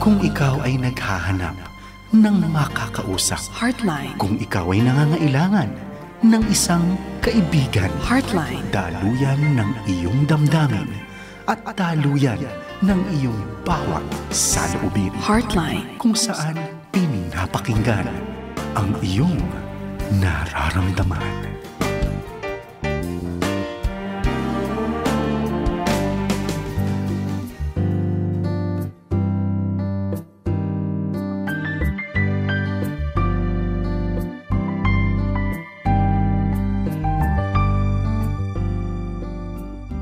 Kung ikaw ay naghahanap ng makakausap. Heartline. Kung ikaw ay nangangailangan ng isang kaibigan. Heartline. Daluyan ng iyong damdamin at daluyan ng iyong bawat saloobin. Heartline. Kung saan pinapakinggan ang iyong nararamdaman.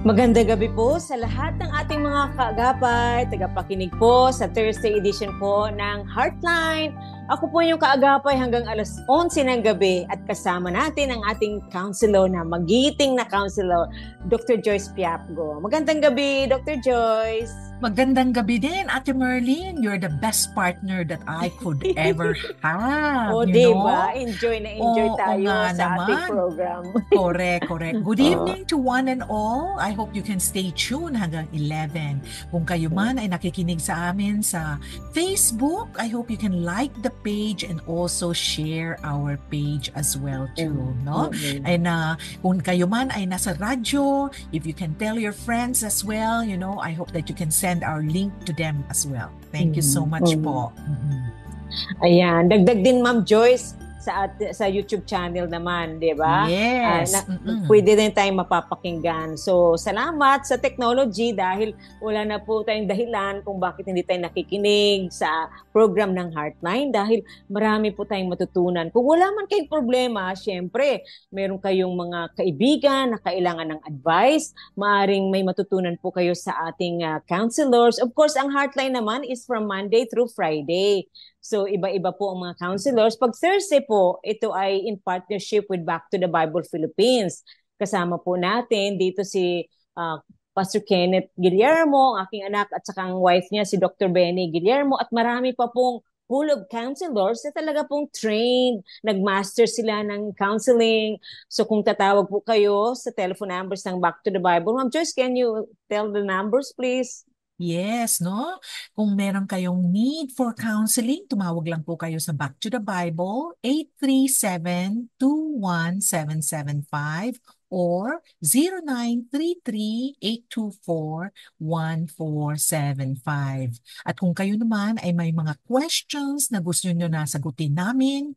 Magandang gabi po sa lahat ng ating mga kaagapay, tagapakinig po sa Thursday edition po ng Heartline. Ako po yung kaagapay hanggang alas 11 ng gabi at kasama natin ang ating counselor na magiting na counselor, Dr. Joyce Piapgo. Magandang gabi, Dr. Joyce. Magandang gabi din, Ate Merlin. You're the best partner that I could ever have. O, diba? Enjoy na enjoy tayo sa ating program. Correct. Good evening to one and all. I hope you can stay tuned hanggang 11. Kung kayo man ay nakikinig sa amin sa Facebook, I hope you can like the page and also share our page as well too. No? And kung kayo man ay nasa radyo, if you can tell your friends as well, I hope that you can send our link to them as well. Thank you so much po. Ayan, dagdag din Ma'am Joyce sa YouTube channel naman, di ba? Yes. Pwede din tayong mapapakinggan. So, salamat sa technology dahil wala na po tayong dahilan kung bakit hindi tayo nakikinig sa program ng Heartline dahil marami po tayong matutunan. Kung wala man kayong problema, syempre, meron kayong mga kaibigan na kailangan ng advice, maaring may matutunan po kayo sa ating counselors. Of course, ang Heartline naman is from Monday through Friday. So, iba-iba po ang mga counselors. Pag Thursday po, ito ay in partnership with Back to the Bible Philippines. Kasama po natin dito si Pastor Kenneth Guillermo, ang aking anak, at saka ang wife niya, si Dr. Benny Guillermo. At marami pa pong full of counselors na talaga pong trained, nag-master sila ng counseling. So, kung tatawag po kayo sa telephone numbers ng Back to the Bible, Ma'am Joyce, can you tell the numbers, please? Yes, no? Kung meron kayong need for counseling, tumawag lang po kayo sa Back to the Bible, 837-21775 or 0933-824-1475. At kung kayo naman ay may mga questions na gusto nyo na sagutin namin,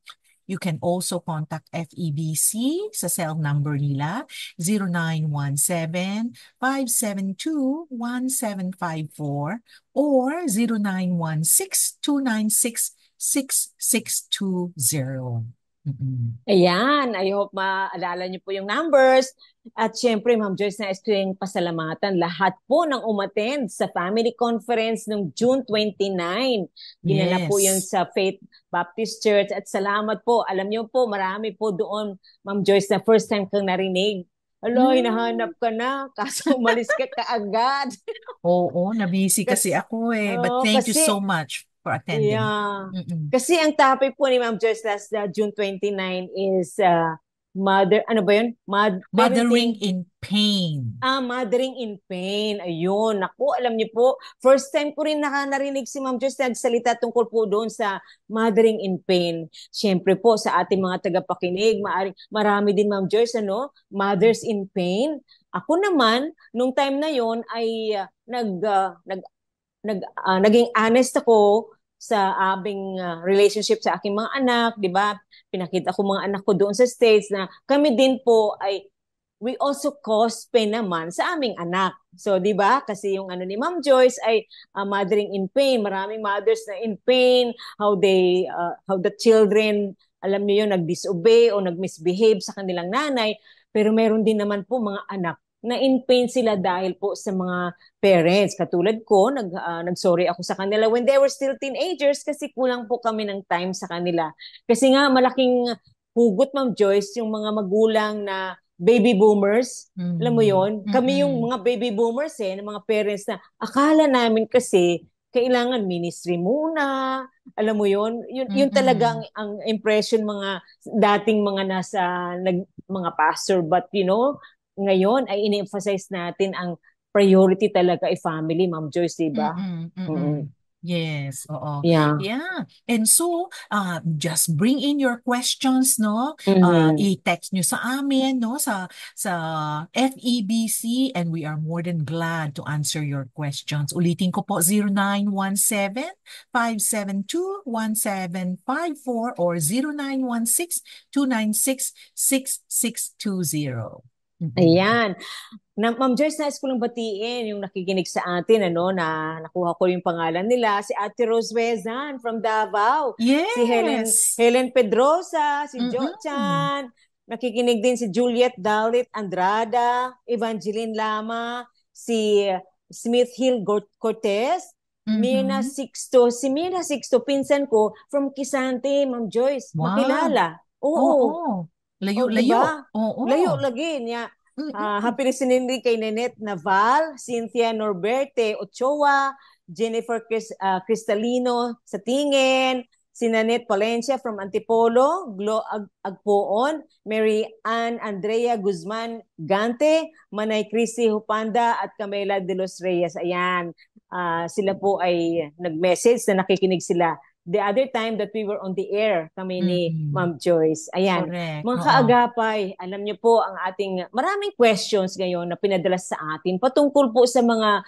you can also contact FEBC sa cell number nila 0917-572-1754 or 0916-296-6620. Ayan, I hope maalala niyo po yung numbers. At syempre, Ma'am Joyce, nais ko yung pasalamatan lahat po ng umattend sa family conference noong June 29. Ginanap po yun sa Faith Baptist Church. At salamat po. Alam niyo po, marami po doon, Ma'am Joyce, na first time kang narinig. Hinahanap ka na, kaso umalis ka kaagad. Oo, nabisi kasi ako eh. But thank you so much for attending. Yeah. Kasi ang topic po ni Ma'am Joyce last June 29 is mothering in pain. Mothering in pain. Ayun. Naku, alam niyo po, first time ko rin narinig si Ma'am Joyce nagsalita tungkol po doon sa mothering in pain. Siyempre po, sa ating mga tagapakinig, marami din Ma'am Joyce, mothers in pain. Ako naman, nung time na yon ay naging honest ako sa aming relationship sa aking mga anak, di ba? Pinakita ko mga anak ko doon sa States na kami din po ay we also cause pain naman sa aming anak. So, di ba? Kasi yung ni Ma'am Joyce ay mothering in pain. Maraming mothers na in pain, how the children, alam niyo yun, nag-disobey o nag-misbehave sa kanilang nanay. Pero meron din naman po mga anak na in pain sila dahil po sa mga parents. Katulad ko, nag-sorry ako sa kanila when they were still teenagers kasi kulang po kami ng time sa kanila. Kasi nga malaking hugot, Ma'am Joyce, yung mga magulang na baby boomers. Alam mo yon? Kami yung mga baby boomers ng mga parents na akala namin kasi kailangan ministry muna. Alam mo yon? Yun talaga ang impression mga dating mga mga pastor, but ngayon ay ini-emphasize natin ang priority talaga ay family, Ma'am Joyce, diba? Yes, oo. Yeah. Yeah. And so, just bring in your questions, no? Mhm. I-text nyo sa amin, no? Sa FEBC, and we are more than glad to answer your questions. Ulitin ko po, 0917-572-1754 or 0916-296-6620. Ayan. Ma'am Joyce, nais ko lang batiin yung nakikinig sa atin, na nakuha ko yung pangalan nila, si Ate Rose Vezan from Davao, si Yes. Helen Pedrosa, si Jo Mm-mm. Chan, nakikinig din si Juliet Dalit Andrada, Evangeline Lama, si Smith Hill Cortez, Mina Mhm. Sixto. Si Mina Sixto, pinsan ko from Kisante, Ma'am Joyce. Wow. Makilala. Oo. Oo. O, di Layo-layo. ba? Layo Oo. lagi niya. Mm-mm. Happy listening din kay Nenette Naval, Cynthia Norberte Ochoa, Jennifer Cristalino sa Tingin, si Nanette Palencia from Antipolo, Agpoon, Mary Ann Andrea Guzman Gante, Manay Cristi Hupanda at Camela de los Reyes. Ayan, sila po ay nag-message na nakikinig sila the other time that we were on the air, kami ni Mm-mm. Ma'am Joyce. Ayan. Correct. Mga Oo. kaagapay, alam niyo po ang ating maraming questions ngayon na pinadala sa atin patungkol po sa mga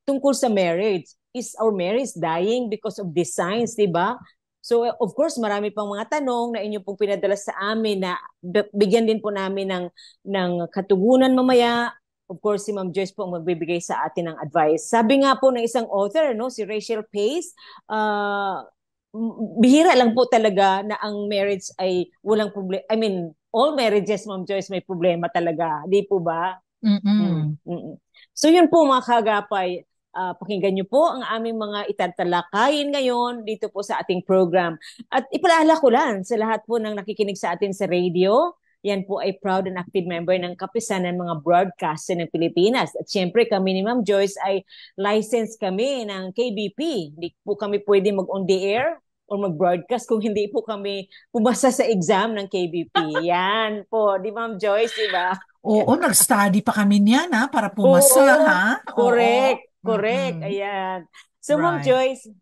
tungkol sa marriage. Is our marriage dying because of these signs, di ba? So of course, marami pang mga tanong na inyo pong pinadala sa amin na bigyan din po namin ng katugunan mamaya. Of course, si Ma'am Joyce po ang magbibigay sa atin ng advice. Sabi nga po ng isang author, no, si Rachel Pace, uh, bihira lang po talaga na ang marriage ay walang problema. I mean, all marriages, Ma'am Joyce, may problema talaga. Di po ba? Mm, Mm-mm. mm. So yun po mga kagapay, pakinggan niyo po ang aming mga itatalakayin ngayon dito po sa ating program. At ipaalala ko lang sa lahat po ng nakikinig sa atin sa radio, yan po ay proud and active member ng Kapisanan mga broadcaster ng Pilipinas. At syempre kami ni Ma'am Joyce ay licensed kami ng KBP. Hindi po kami pwede mag-on the air or mag-broadcast kung hindi po kami pumasa sa exam ng KBP. Yan po, di Ma'am Joyce, di ba? Oo, nag-study pa kami niyan para pumasa, Oo, ha? Oo. correct, correct. Mm-mm. Ayan. So Ma'am Right. Joyce,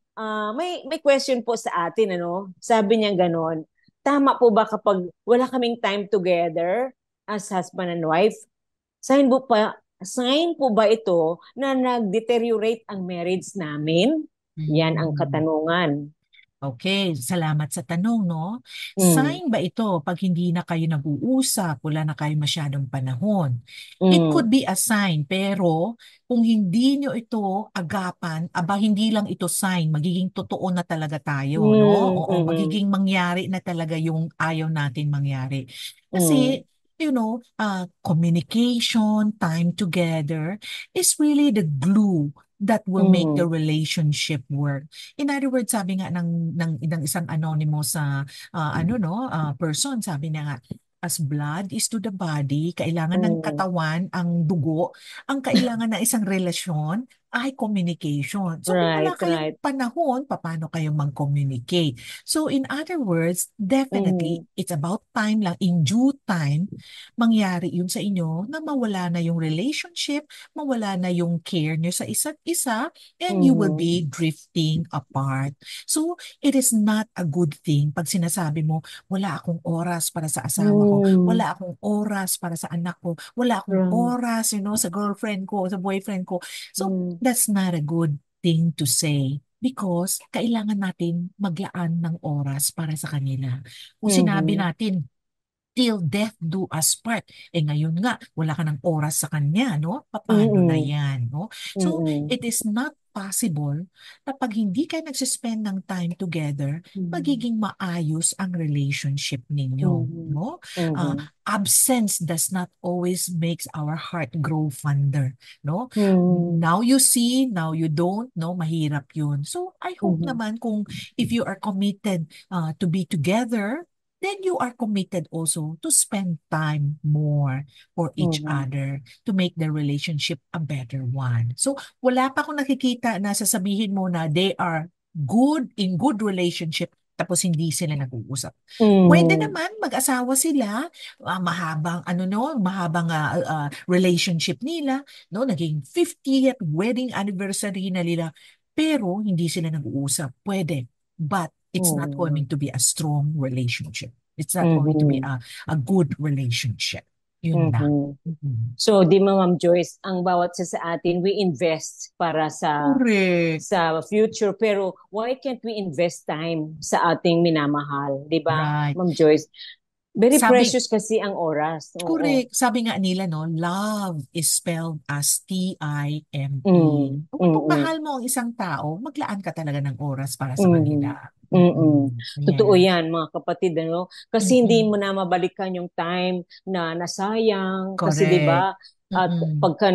may question po sa atin, ano? Sabi niya ganon. Tama po ba kapag wala kaming time together as husband and wife? Sign po ba ito na nag-deteriorate ang marriage namin? Yan ang Mm. katanungan. Okay, salamat sa tanong, no? Mm, Sign ba ito pag hindi na kayo nag-uusap, wala na kayo masyadong panahon? It mm, could be a sign, pero kung hindi nyo ito agapan, hindi lang ito sign, magiging totoo na talaga tayo, no? mm, Oo, mm, magiging mangyari na talaga yung ayaw natin mangyari. mm, Kasi, communication, time together is really the glue that will make the mm, relationship work. In other words, sabi nga ng isang anonymous sa person, sabi niya nga, as blood is to the body, kailangan ng mm. katawan ang dugo, ang kailangan ng isang relasyon ay communication. So kung wala Right, kayong right. panahon, paano kayo mag-communicate? So in other words, definitely, Mm, it's about time lang, in due time, mangyari yun sa inyo na mawala na yung relationship, mawala na yung care nyo sa isa't isa, and you will mm, be drifting apart. So, it is not a good thing pag sinasabi mo, wala akong oras para sa asawa ko, mm. wala akong oras para sa anak ko, wala akong Right. oras, sa girlfriend ko, sa boyfriend ko. So, Mm, that's not a good thing to say. Because kailangan natin maglaan ng oras para sa kanila. Kung sinabi mhm, natin, till death do us part. Ngayon nga, wala ka ng oras sa kanya, no? Paano na mm, yan, no? So, mm, it is not possible na pag hindi kayo nagsispend ng time together, mm, magiging maayos ang relationship ninyo, mhm, no? mhm, Absence does not always makes our heart grow fonder, no? mhm, Now you see, now you don't, no? Mahirap yun. So, I hope mhm, naman kung if you are committed to be together, then you are committed also to spend time more for each mhm, other to make the relationship a better one. So, wala pa akong nakikita na sasabihin mo na they are good in good relationship tapos hindi sila nag-uusap. Pwede mhm, naman mag-asawa sila, mahabang relationship nila, no, naging 50th wedding anniversary na nila. pero hindi sila nag-uusap. Pwede, but it's not Mm. going to be a strong relationship. It's not going to be Mhm. a good relationship. Yun lang. Mhm. Mhm. So, di ba, Ma'am Joyce, ang bawat isa sa atin, we invest para Correct. sa future. Pero why can't we invest time sa ating minamahal? Di ba, Right. Ma'am Joyce? Very Sabi, precious kasi ang oras. Oo. correct. Sabi nga nila, no, love is spelled as Time. Mm. Kung Mm. mahal mo ang isang tao, maglaan ka talaga ng oras para sa Mm. kanila. Mm. Totoo Yes. yan, mga kapatid, ano? Kasi hindi Mm-mm. mo na mabalikan yung time na nasayang. Kasi 'di Correct. ba? At Mm-mm. pagka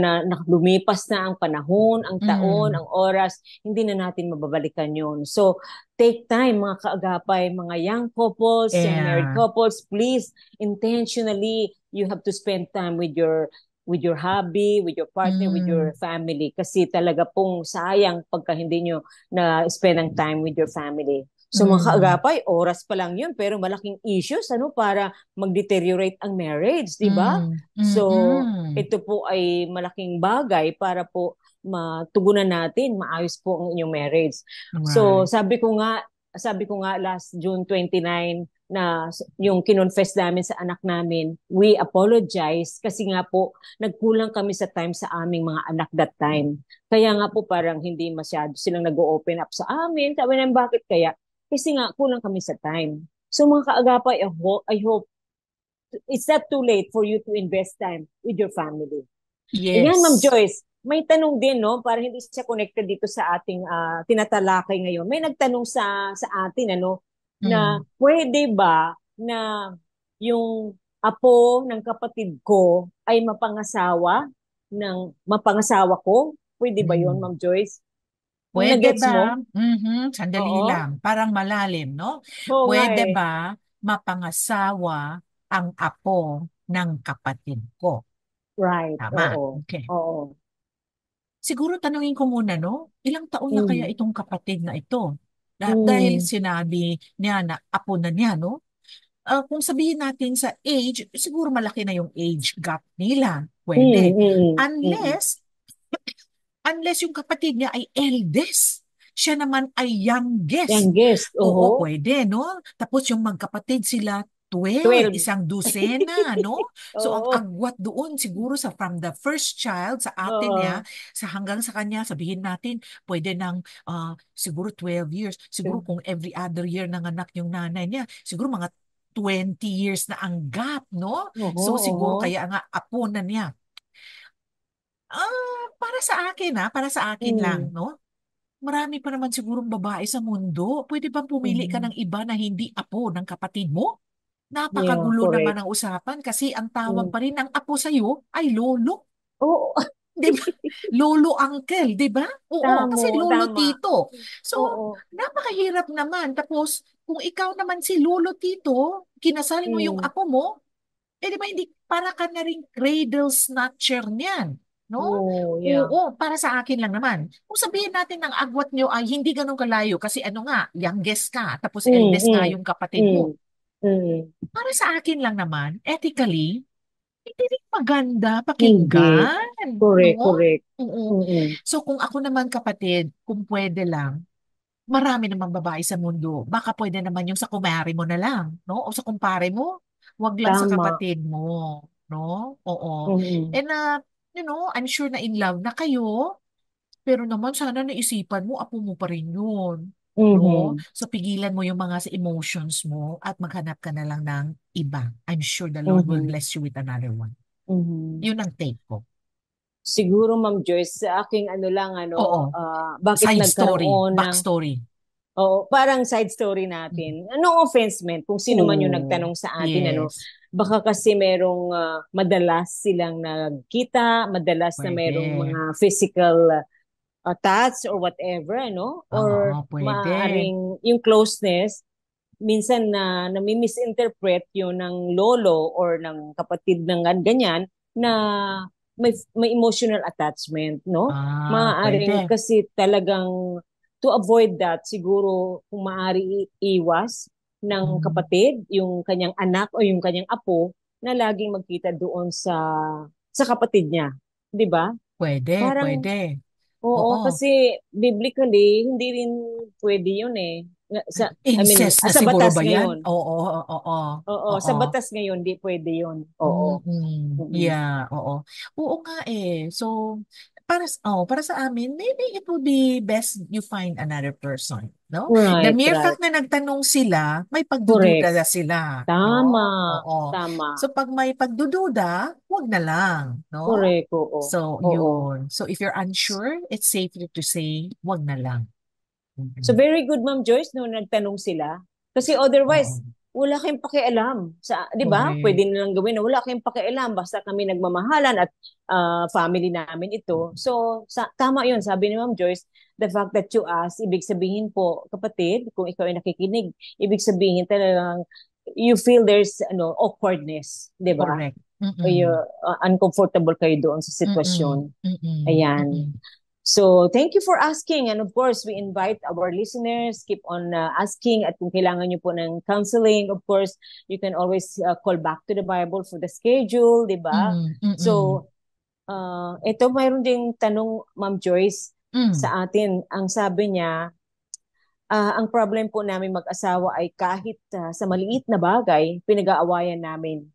lumipas na ang panahon, ang taon, Mm. ang oras, hindi na natin mababalikan yun. So, take time, mga kaagapay, mga young couples, young married Yeah. couples, please, intentionally, you have to spend time with your hobby, with your partner, with your Mm. family. Kasi talaga pong sayang pagka hindi nyo na spend ang time with your family. So mga Mm. kaagapay, oras pa lang yun, pero malaking issues para mag-deteriorate ang marriage, di ba? Mm. So Mm-mm. ito po ay malaking bagay para po matugunan natin, maayos po ang inyong marriage. So Right. sabi ko nga last June 29 na yung kinonfess namin sa anak namin, we apologize kasi nga po nagkulang kami sa time sa aming mga anak that time. Kaya nga po parang hindi masyado silang nag-open up sa amin. Sabi namin, bakit kaya? Kasi nga kulang kami sa time. So mga kaagapay, I hope it's not too late for you to invest time with your family. Ayan, Ma'am Yes. Joyce, may tanong din, no? Para hindi siya connected dito sa ating tinatalakay ngayon. May nagtanong sa atin, na Mm. pwede ba na yung apo ng kapatid ko ay mapangasawa ko? Pwede ba yun, Mm. Ma'am Joyce? Pwede Nagets ba? mo? Sandali Oo. lang. Parang malalim, no? Oo nga Pwede eh. ba mapangasawa ang apo ng kapatid ko? Right. Tama. Oo. Okay. Oo. Siguro tanungin ko muna, no? Ilang taon na kaya Mm. itong kapatid na ito? Dahil Mm. sinabi niya na apo na niya, no? Kung sabihin natin sa age, siguro malaki na yung age gap nila. Mm. Pwede. Mm. Mm. Unless yung kapatid niya ay eldest. Siya naman ay youngest. Youngest. Oo, Oo. pwede, no? Tapos yung magkapatid sila, 12, 12. isang dosena, no? So ang Oo. agwat doon siguro from the first child sa atin niya, Oo. hanggang sa kanya, sabihin natin, pwede ng siguro 12 years. Siguro kung every other year nanganak yung nanay niya, siguro mga 20 years na ang gap, no? Oo. So siguro Oo. kaya nga apo na niya. Para sa akin para sa akin lang, Mm. no? Marami pa naman sigurong babae sa mundo. Pwede bang pumili ka ng Mhm. iba na hindi apo ng kapatid mo? Yeah, Napakagulo naman correct. ang usapan kasi ang tawag Mm. pa rin ng apo sa'yo ay lolo. Oo. Di ba? Lolo uncle, di ba? Oo, kasi lolo Tama. tito. So, Oo. napakahirap naman. Tapos, kung ikaw naman si lolo tito, kinasal mo yung Mm. apo mo, di ba hindi, para ka na rin cradle snatcher niyan. No? Oh, yeah. Oo, para sa akin lang naman. Kung sabihin natin ng agwat nyo ay hindi ganun kalayo kasi ano nga, youngest ka, tapos Mm. eldest nga Mm. yung kapatid mo. Mm. Mm. Para sa akin lang naman, ethically, hindi rin maganda Hindi. pakinggan. Correct, No? correct. Oo. Mm. So kung ako naman kapatid, kung pwede lang, marami namang babae sa mundo. Baka pwede naman yung sa kumare mo na lang, no? O sa kumpare mo. Wag lang sa Tama. kapatid mo, no? Oo. Mm. And I'm sure na in love na kayo, pero naman sana naisipan mo, apo mo pa rin yun. No? Mhm. So pigilan mo yung mga sa emotions mo at maghanap ka na lang ng iba. I'm sure the Lord will Mhm. bless you with another one. Mhm. Yun ang take ko. Siguro, Ma'am Joyce, sa aking Oo. bakit Side story, nagkaroon ng backstory. Oo, parang side story Mhm. natin. No offense man kung sino man yung Oh, nagtanong sa atin, yes. baka kasi merong madalas silang nagkita, madalas na merong Pwede. mga physical touch or whatever, or Oo, pwede. maaaring yung closeness, minsan na nami-misinterpret yun ng lolo or ng kapatid ng ganyan na may emotional attachment, no? Maaaring Pwede. kasi talagang to avoid that, siguro kung maaari iwas ng Mm. kapatid, yung kanyang anak o yung kanyang apo na laging magkita doon sa kapatid niya, 'di ba? Pwede, Parang pwede. Oo, Oo. kasi biblically, hindi rin pwede yun eh. I mean, Incest na sa siguro batas ba yan? ngayon. Oo, oo, oo. Oo, sa Oo. batas ngayon, di pwede yun. Oo. Mm, Mm. yeah, oo. Oo nga eh. So, para sa amin, maybe it would be best you find another person, no? The Right, mere right. fact na nagtanong sila, may pagdududa Correct. na sila, Tama. no? Oo. Tama. So, pag may pagdududa, wag na lang, no? Correct, oo. So, Oo. yun. So, if you're unsure, it's safer to say, wag na lang. So Mm. very good, Ma'am Joyce, no nagtanong sila. Kasi otherwise, Oo. wala kayong pakialam. 'Di ba? Correct. Pwede nilang gawin na wala kayong pakialam basta kami nagmamahalan at family namin ito. So tama 'yun, sabi ni Ma'am Joyce, the fact that you ask, ibig sabihin po, kapatid, kung ikaw ay nakikinig, ibig sabihin talagang you feel there's awkwardness, 'di ba? Correct. O Mm-mm. uncomfortable kayo doon sa Mm-mm. sitwasyon. Mm-mm. Ayan. Mm-mm. So, thank you for asking. And of course, we invite our listeners, keep on asking. At kung kailangan nyo po ng counseling, of course, you can always call back to the Bible for the schedule, di ba? Mm, mm, So, ito mayroon ding tanong, Ma'am Joyce, mm. sa atin. Ang sabi niya, ang problem po namin mag-asawa ay kahit sa maliit na bagay, pinag-aawayan namin.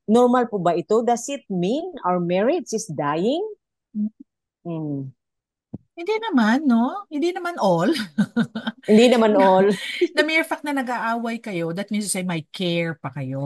Normal po ba ito? Does it mean our marriage is dying? Hmm. Hindi naman, no? Hindi naman all. Hindi naman Na, all. the mere fact na nag-aaway kayo, that means to say may care pa kayo,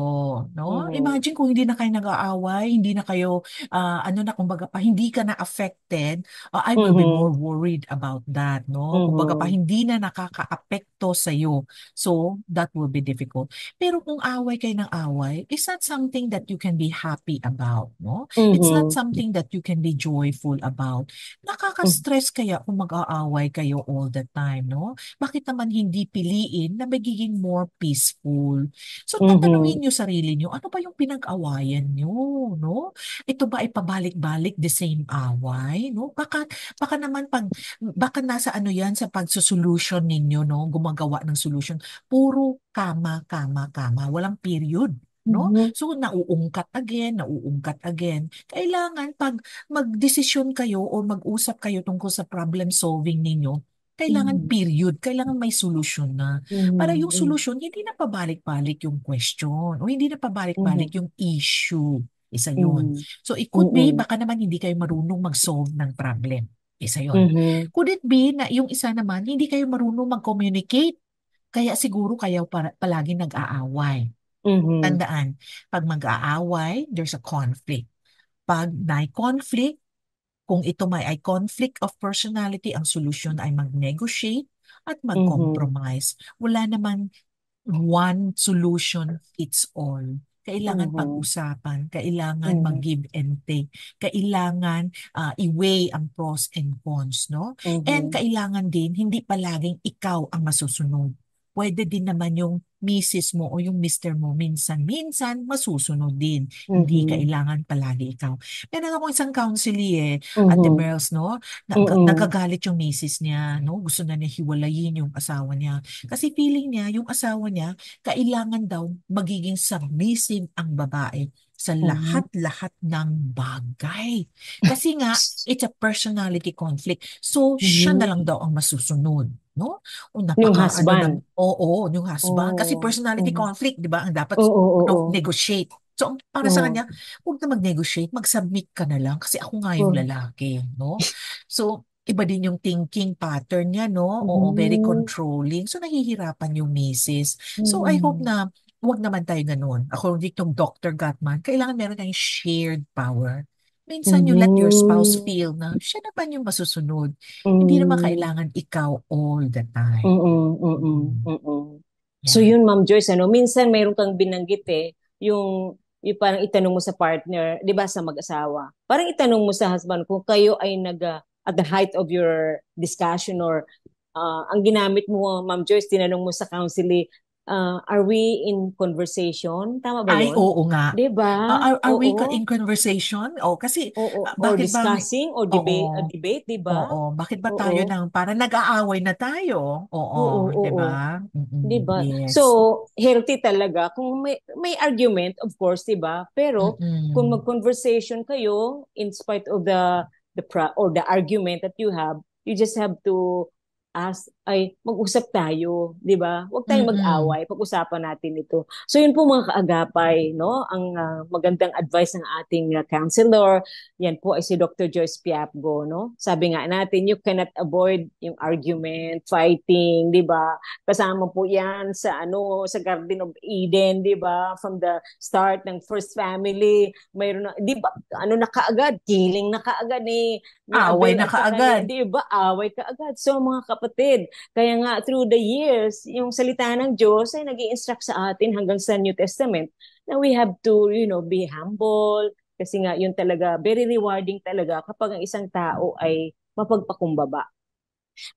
no? Mhm. Imagine kung hindi na kayo nag-aaway, hindi na kayo, ano na, kumbaga pa, hindi ka na affected, I will be more Mhm. worried about that, no? Kumbaga pa, Mhm. hindi na nakaka-apekto sa'yo. So, that will be difficult. Pero kung away kayo ng away, it's not something that you can be happy about, no? It's not Mhm. something that you can be joyful about. Nakaka-stress kaya kung mag-aaway kayo all the time, no? Bakit naman hindi piliin na magiging more peaceful? So Mhm. tatanungin niyo sarili niyo, ano ba yung pinag-awayan niyo, no? Ito ba ay pabalik-balik the same away, no? Baka naman baka nasa ano yan sa pagsusolution ninyo, no? Gumagawa ng solution. Puro kama, kama, kama. Walang period. No? Mhm. So, nauungkat again, nauungkat again. Kailangan pag magdesisyon kayo o mag-usap kayo tungkol sa problem solving ninyo, kailangan Mhm. period, kailangan may solusyon na. Para yung Mhm. solusyon, hindi na pabalik-balik yung question o hindi na Mhm. pabalik-balik yung issue. Isa yun. Mhm. So it could be, Mhm. baka naman hindi kayo marunong mag-solve ng problem. Isa yun. Mhm. Could it be na yung isa naman, hindi kayo marunong mag-communicate? Kaya siguro kayo palagi nag-aaway. Mhm. Tandaan, pag mag-aaway, there's a conflict. Pag may-conflict, kung ito may ay conflict of personality, ang solusyon ay mag-negotiate at Mhm. mag-compromise. Wala naman one solution fits all. Kailangan Mhm. pag-usapan, kailangan Mhm. mag-give and take, kailangan i-weigh ang pros and cons, no? And Mhm. kailangan din, hindi palaging ikaw ang masusunod. Pwede din naman yung misis mo o yung mister mo, minsan-minsan masusunod din. Hindi Mhm. kailangan palagi ikaw. Meron akong isang counselee Ate Mhm. Merls, no? Mhm. Nagagalit yung misis niya, no? Gusto na niya hiwalayin yung asawa niya. Kasi feeling niya, yung asawa niya, kailangan daw magiging submissive ang babae sa Mhm. lahat-lahat ng bagay. Kasi nga, it's a personality conflict. So, siya na lang Mhm. daw ang masusunod. No? O Yung napaka ano na, husband. oo, yung husband. Kasi Oh. personality Mhm. conflict, di ba? Ang dapat Oo, oo, oo. negotiate. So, para sa Oo. kanya, huwag na mag-negotiate, mag-submit ka na lang kasi ako nga yung Oh. lalaki, no? So, iba din yung thinking pattern niya, no? Oo, very Mhm. controlling. So, nahihirapan yung misis. So, I hope Mhm. na huwag naman tayo ganun. According to Dr. Gottman, kailangan meron tayong shared power. Minsan, you let your spouse Mhm. feel na siya naman yung masusunod. Hindi naman Mhm. kailangan ikaw all the time. Mm, mm, Mm. mm. So Yeah. yun, Ma'am Joyce, minsan mayroon kang binanggit yung parang itanong mo sa partner, 'di ba, sa mag-asawa. Parang itanong mo sa husband kung kayo ay at the height of your discussion or ang ginamit mo, Ma'am Joyce, tinanong mo sa counseling, are we in conversation? Tama ba Ay, yun? oo nga. 'Di ba? Are we Oo. in conversation? O, kasi Oo, or bakit ba discussing or oo, debate, 'di ba? oo, bakit ba tayo Oo. para nag-aaway na tayo? Oo, Oo, 'di oo. ba? 'Di ba? So, Yes. healthy talaga kung may argument, of course, 'di ba? Pero kung Mm-mm. mag-conversation kayo in spite of the or the argument that you just have to ask, ay, mag-usap tayo, di ba? Huwag tayong Mm-mm. mag-away, pag-usapan natin ito. So yun po mga kaagapay, no? Ang magandang advice ng ating counselor, yan po ay si Dr. Joyce Piapgo, no? Sabi nga natin, you cannot avoid yung argument, fighting, di ba? Kasama po yan sa sa Garden of Eden, di ba? From the start ng first family, mayroon na, di ba? Na kaagad, killing na kaagad ni Away Abel na at saka kaagad. di ba, away ka agad. So mga kapatid, kaya nga through the years, yung salita ng Diyos ay nag-i-instruct sa atin hanggang sa New Testament na we have to, be humble, kasi nga yun talaga, very rewarding talaga kapag ang isang tao ay mapagpakumbaba.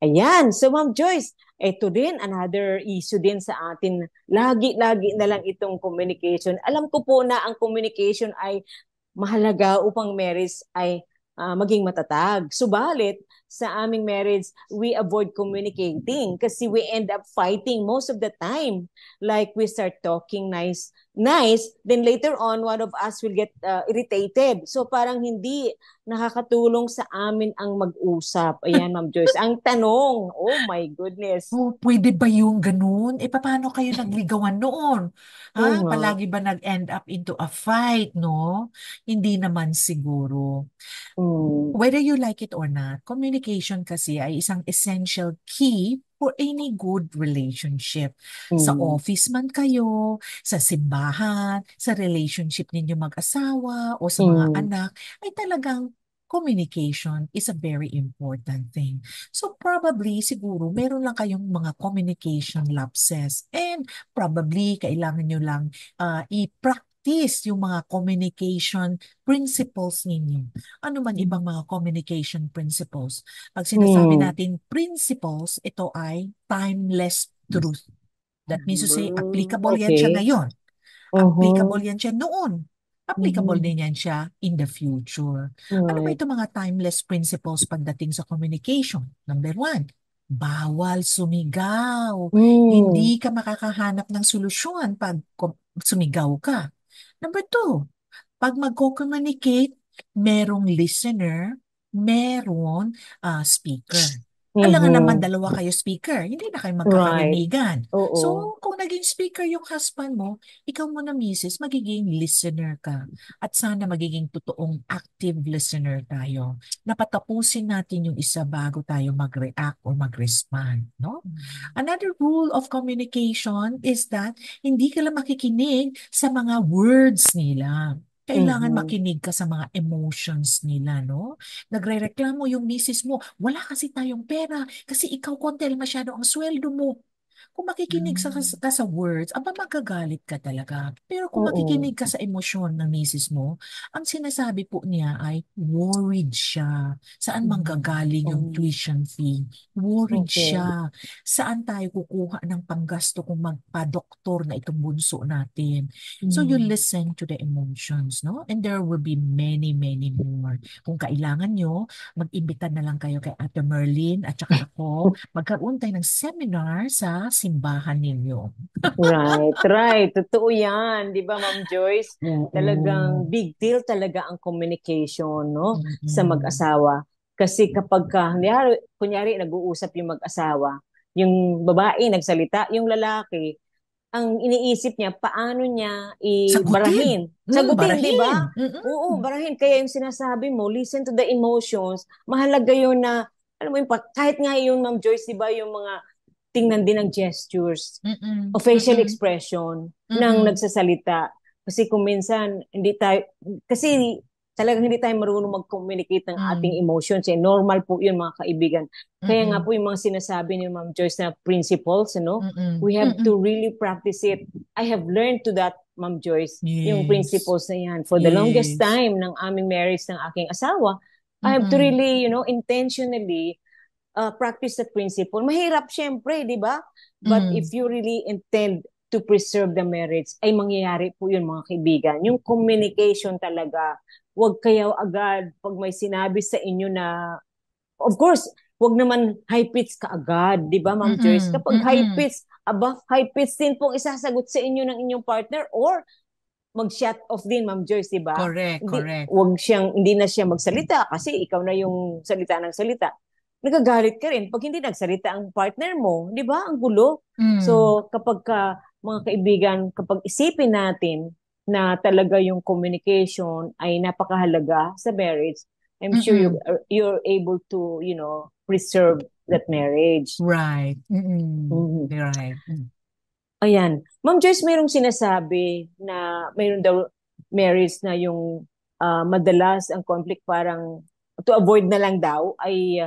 Ayan, so Ma'am Joyce, ito din, another issue din sa atin. Lagi-lagi na lang itong communication. Alam ko po na ang communication ay mahalaga upang marriage ay maging matatag. Subalit, sa aming marriage, we avoid communicating kasi we end up fighting most of the time. Like we start talking nice, then later on, one of us will get irritated. So parang hindi nakakatulong sa amin ang mag-usap. Ayan, Ma'am Joyce. Ang tanong, oh my goodness. Oh, pwede ba yung ganun? Paano kayo nagligawan noon? Oo Ha? nga. Palagi ba nag-end up into a fight, no? Hindi naman siguro. Mm, Whether you like it or not, communication kasi ay isang essential key for any good relationship. Sa mm, office man kayo, sa simbahan, sa relationship ninyo mag-asawa o sa mga mm, anak, ay talagang communication is a very important thing. So probably, siguro, meron lang kayong mga communication lapses and probably kailangan nyo lang i-practice yung mga communication principles ninyo. Ano man ibang mga communication principles. Pag sinasabi mm. natin principles, ito ay timeless truth. That means to say, applicable yan siya Okay. ngayon. Uh-huh. Applicable yan siya noon. Applicable Mhm. din yan siya in the future. Ano ba Right. ito mga timeless principles pagdating sa communication? Number one, bawal sumigaw. Mm. Hindi ka makakahanap ng solusyon pag sumigaw ka. Number two, pag magko-communicate, merong listener, meron speaker. Alangan naman Mhm. dalawa kayo speaker, hindi na kayo Right. magkakarinigan. Oo. So, kung naging speaker yung husband mo, ikaw mo na misis, magiging listener ka. At sana magiging totoong active listener tayo. Napatapusin natin yung isa bago tayo mag-react o mag-respond. No? Another rule of communication is that hindi ka lang makikinig sa mga words nila. Kailangan Mhm. makinig ka sa mga emotions nila, no? Nagrereklamo yung misis mo, wala kasi tayong pera kasi ikaw konti masyado ang sweldo mo. Kung makikinig ka sa words, aba magagalit ka talaga. Pero kung Oo. makikinig ka sa emosyon ng misis mo, ang sinasabi po niya ay worried siya. Saan Mhm. manggagaling yung Oh, tuition fee? Worried okay. siya. Saan tayo kukuha ng panggasto kung magpa-doktor na itong bunso natin? So you Mm. listen to the emotions, no? And there will be many, many more. Kung kailangan nyo, mag-imbita na lang kayo kay Ate Merlin at saka ako. Magkaroon tayo ng seminar sa simbahan ninyo. Right, right. Totoo yan. Di ba, Ma'am Joyce? Oo. Talagang big deal talaga ang communication, no? Sa Mm-mm. mag-asawa. Kasi kapag kunyari nag-uusap yung mag-asawa, yung babae nagsalita, yung lalaki, ang iniisip niya, paano niya Sagutin. ibarahin. Sagutin, di Barahin. ba? Oo, Mm-mm. barahin. Kaya yung sinasabi mo, listen to the emotions. Mahalaga yun na, alam mo yun, kahit nga yung Ma'am Joyce, di ba, yung mga tingnan din ng gestures o Mm-mm. facial Mm-mm. expression ng Mm-mm. nagsasalita. Kasi kung minsan, kasi talagang hindi tayo marunong mag-communicate ng ating Mm. emotions. Normal po yun, mga kaibigan. Kaya nga Mm-mm. po yung mga sinasabi ni Ma'am Joyce na principles, Mm-mm. we have Mm-mm. to really practice it. I have learned to that, Ma'am Joyce, yung Yes. principles na yan. For the longest Yes. time ng aming marriage ng aking asawa, I have to Mm-mm. really, intentionally practice that principle. Mahirap syempre, di ba? But Mm. if you really intend to preserve the marriage, ay mangyayari po yun mga kaibigan. Yung communication talaga, huwag kayo agad pag may sinabi sa inyo na, of course, huwag naman high pitch ka agad, di ba Ma'am Joyce? Mm-mm. Kapag high Mm-mm. pitch, aba, high pitch din pong isasagot sa inyo ng inyong partner or mag-shut off din, Ma'am Joyce, di ba? Correct, correct. Hindi na siya magsalita kasi ikaw na yung salita ng salita. Nagagalit ka rin pag hindi nagsalita ang partner mo, di ba? Ang gulo. So, kapag mga kaibigan, kapag isipin natin na talaga yung communication ay napakahalaga sa marriage, I'm sure you're able to, preserve that marriage. Right. Right. Ayan. Ma'am Joyce, mayroong sinasabi na mayroon daw marriage na yung madalas ang conflict parang to avoid na lang daw ay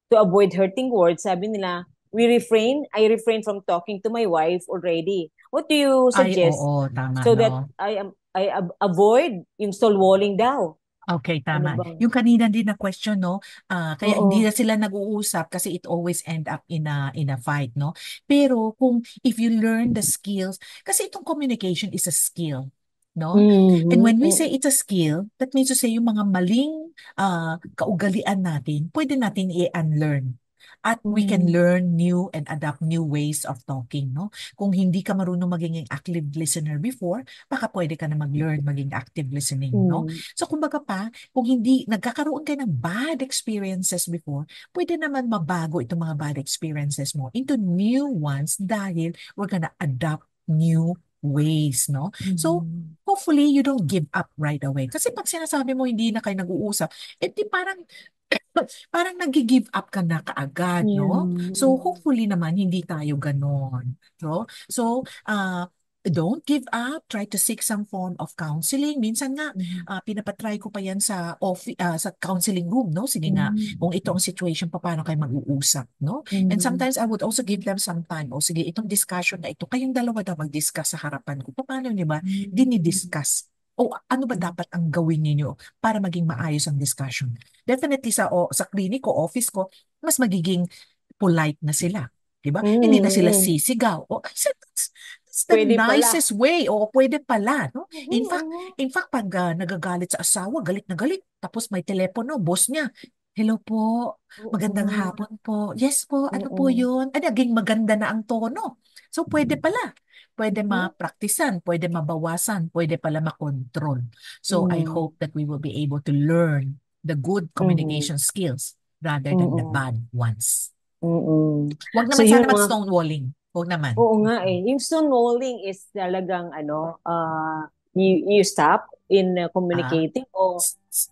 to avoid hurting words. Sabi nila, I refrain from talking to my wife already. What do you suggest? Oo, tama, so that I avoid yung stonewalling daw. Okay, tama. Yung kanina din na question, no? Kaya hindi na sila nag-uusap kasi it always end up in a fight, no? Pero if you learn the skills, kasi itong communication is a skill, no? And when we say it's a skill, that means to say yung mga maling kaugalian natin, pwede natin i-unlearn. At we can learn new and adapt new ways of talking, no? Kung hindi ka marunong maging active listener before, baka pwede ka na mag-learn maging active listening, no? So kumbaga pa, kung hindi nagkakaroon ka ng bad experiences before, pwede naman mabago itong mga bad experiences mo into new ones dahil we're gonna adapt new ways, no? So, hopefully, you don't give up right away. Kasi pag sinasabi mo hindi na kayo nag-uusap, di parang nag-give up ka na kaagad, no? So, hopefully naman, hindi tayo ganon. No? So, don't give up. Try to seek some form of counseling. Minsan nga, pinapatry ko pa yan sa counseling room, no? Sige nga, kung ito ang situation, paano kayo mag-uusap, no? And sometimes I would also give them some time. O sige, itong discussion na ito, kayong dalawa daw mag-discuss sa harapan ko. Paano niyo ba? Dinidiscuss. O ano ba dapat ang gawin niyo para maging maayos ang discussion? Definitely sa clinic ko, office ko, mas magiging polite na sila. Diba? Hindi na sila sisigaw. That's the Pwede nicest way. O pwede pala. No? In fact, pag nagagalit sa asawa, galit na galit. Tapos may telepono, boss niya. Hello po, magandang hapon po. Yes po, ano po yun? Naging maganda na ang tono. So pwede pala. Pwede mapraktisan, pwede mabawasan, pwede pala makontrol. So I hope that we will be able to learn the good communication skills rather than the bad ones. Huwag naman sana mag-stonewalling. Huwag naman. Oo nga eh. Yung stonewalling is talagang you stop in communicating o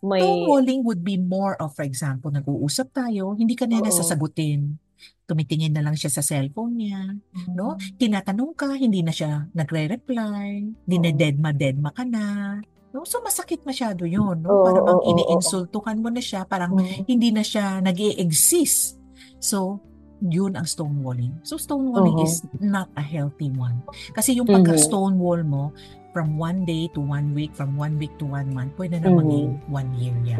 may... Stonewalling would be more of, for example, nag-uusap tayo, hindi ka na sasagutin. Tumitingin na lang siya sa cellphone niya, no? Tinatanong ka, hindi na siya nagre-reply, dinededma ka na. No? So masakit masyado 'yon, no? Parang iniinsultukan mo na siya, parang hindi na siya nag-e-exist. So, yun ang stonewalling. So, stonewalling is not a healthy one. Kasi yung pagka-stonewall mo, from 1 day to 1 week, from 1 week to 1 month, pwede na maging 1 year yan.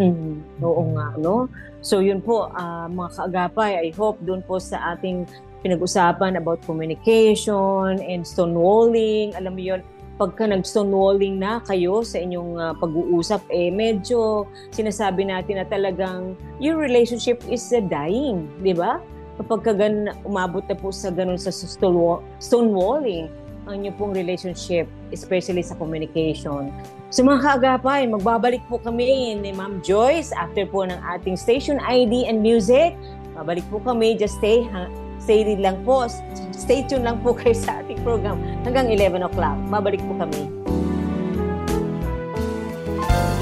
Oo nga, no? So, yun po, mga kaagapay, I hope doon po sa ating pinag-usapan about communication and stonewalling, alam mo yun, pagka nag-stonewalling na kayo sa inyong pag-uusap, medyo sinasabi natin na talagang your relationship is dying, di ba? Kapag umabot na po sa ganun sa stonewalling, ang inyong pong relationship, especially sa communication. So mga kaagapay, magbabalik po kami ni Ma'am Joyce after po ng ating station ID and music. Babalik po kami, just stay lang po. Stay tuned lang po kayo sa ating program hanggang 11 o'clock. Babalik po kami.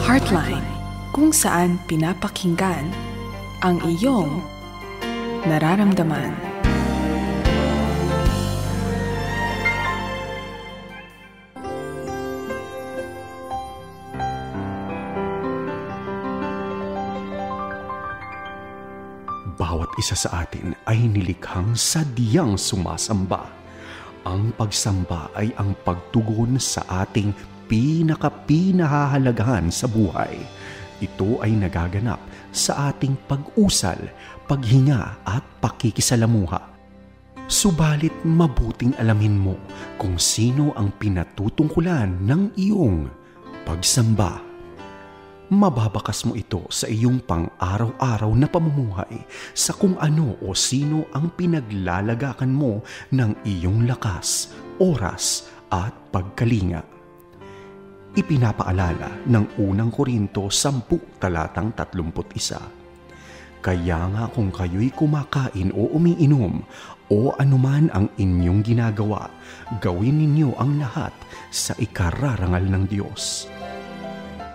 Heartline, kung saan pinapakinggan ang iyong nararamdaman. Bawat isa sa atin ay nilikhang sadyang sumasamba. Ang pagsamba ay ang pagtugon sa ating pinakahahalagahan sa buhay. Ito ay nagaganap sa ating pag-usal, paghinga at pakikisalamuha. Subalit mabuting alamin mo kung sino ang pinatutungkulan ng iyong pagsamba. Mababakas mo ito sa iyong pang-araw-araw na pamumuhay sa kung ano o sino ang pinaglalagakan mo ng iyong lakas, oras at pagkalinga. Ipinapaalala ng unang Korinto 10 talatang 31. Kaya nga kung kayo'y kumakain o umiinom o anuman ang inyong ginagawa, gawin ninyo ang lahat sa ikararangal ng Diyos.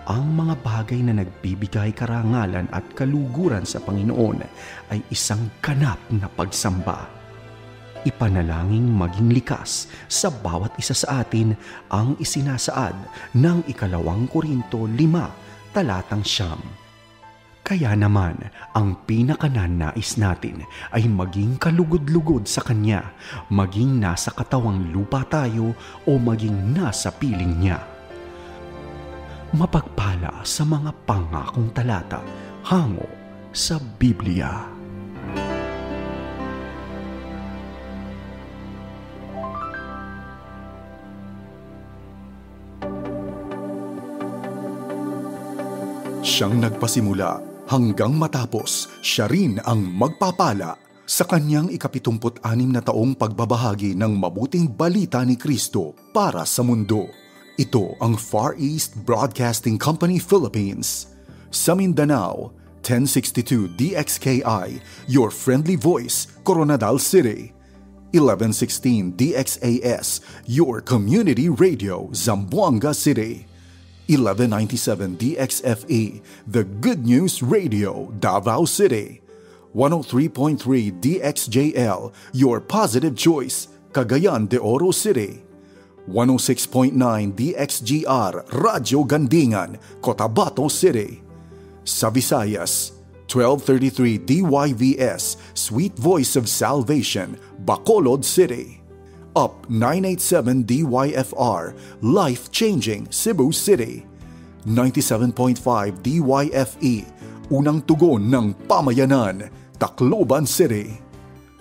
Ang mga bagay na nagbibigay karangalan at kaluguran sa Panginoon ay isang ganap na pagsamba. Ipanalangin maging likas sa bawat isa sa atin ang isinasaad ng 2 Korinto 5 talatang 9. Kaya naman, ang pinakananais natin ay maging kalugod-lugod sa Kanya, maging nasa katawang lupa tayo o maging nasa piling Niya. Mapagpala sa mga pangakong talata hango sa Biblia. Siyang nagpasimula hanggang matapos, siya rin ang magpapala sa kanyang 76 na taong pagbabahagi ng mabuting balita ni Kristo para sa mundo. Ito ang Far East Broadcasting Company Philippines. Sa Mindanao, 1062 DXKI, your friendly voice, Coronadal City. 1116 DXAS, your community radio, Zamboanga City. 1197 DXFE, the Good News Radio, Davao City. 103.3 DXJL, your positive choice, Cagayan de Oro City. 106.9 DXGR, Radyo Gandingan, Cotabato City. Sa Visayas, 1233 DYVS, Sweet Voice of Salvation, Bacolod City. Up 987 DYFR, Life Changing, Cebu City. 97.5 DYFE, Unang Tugon ng Pamayanan, Tacloban City.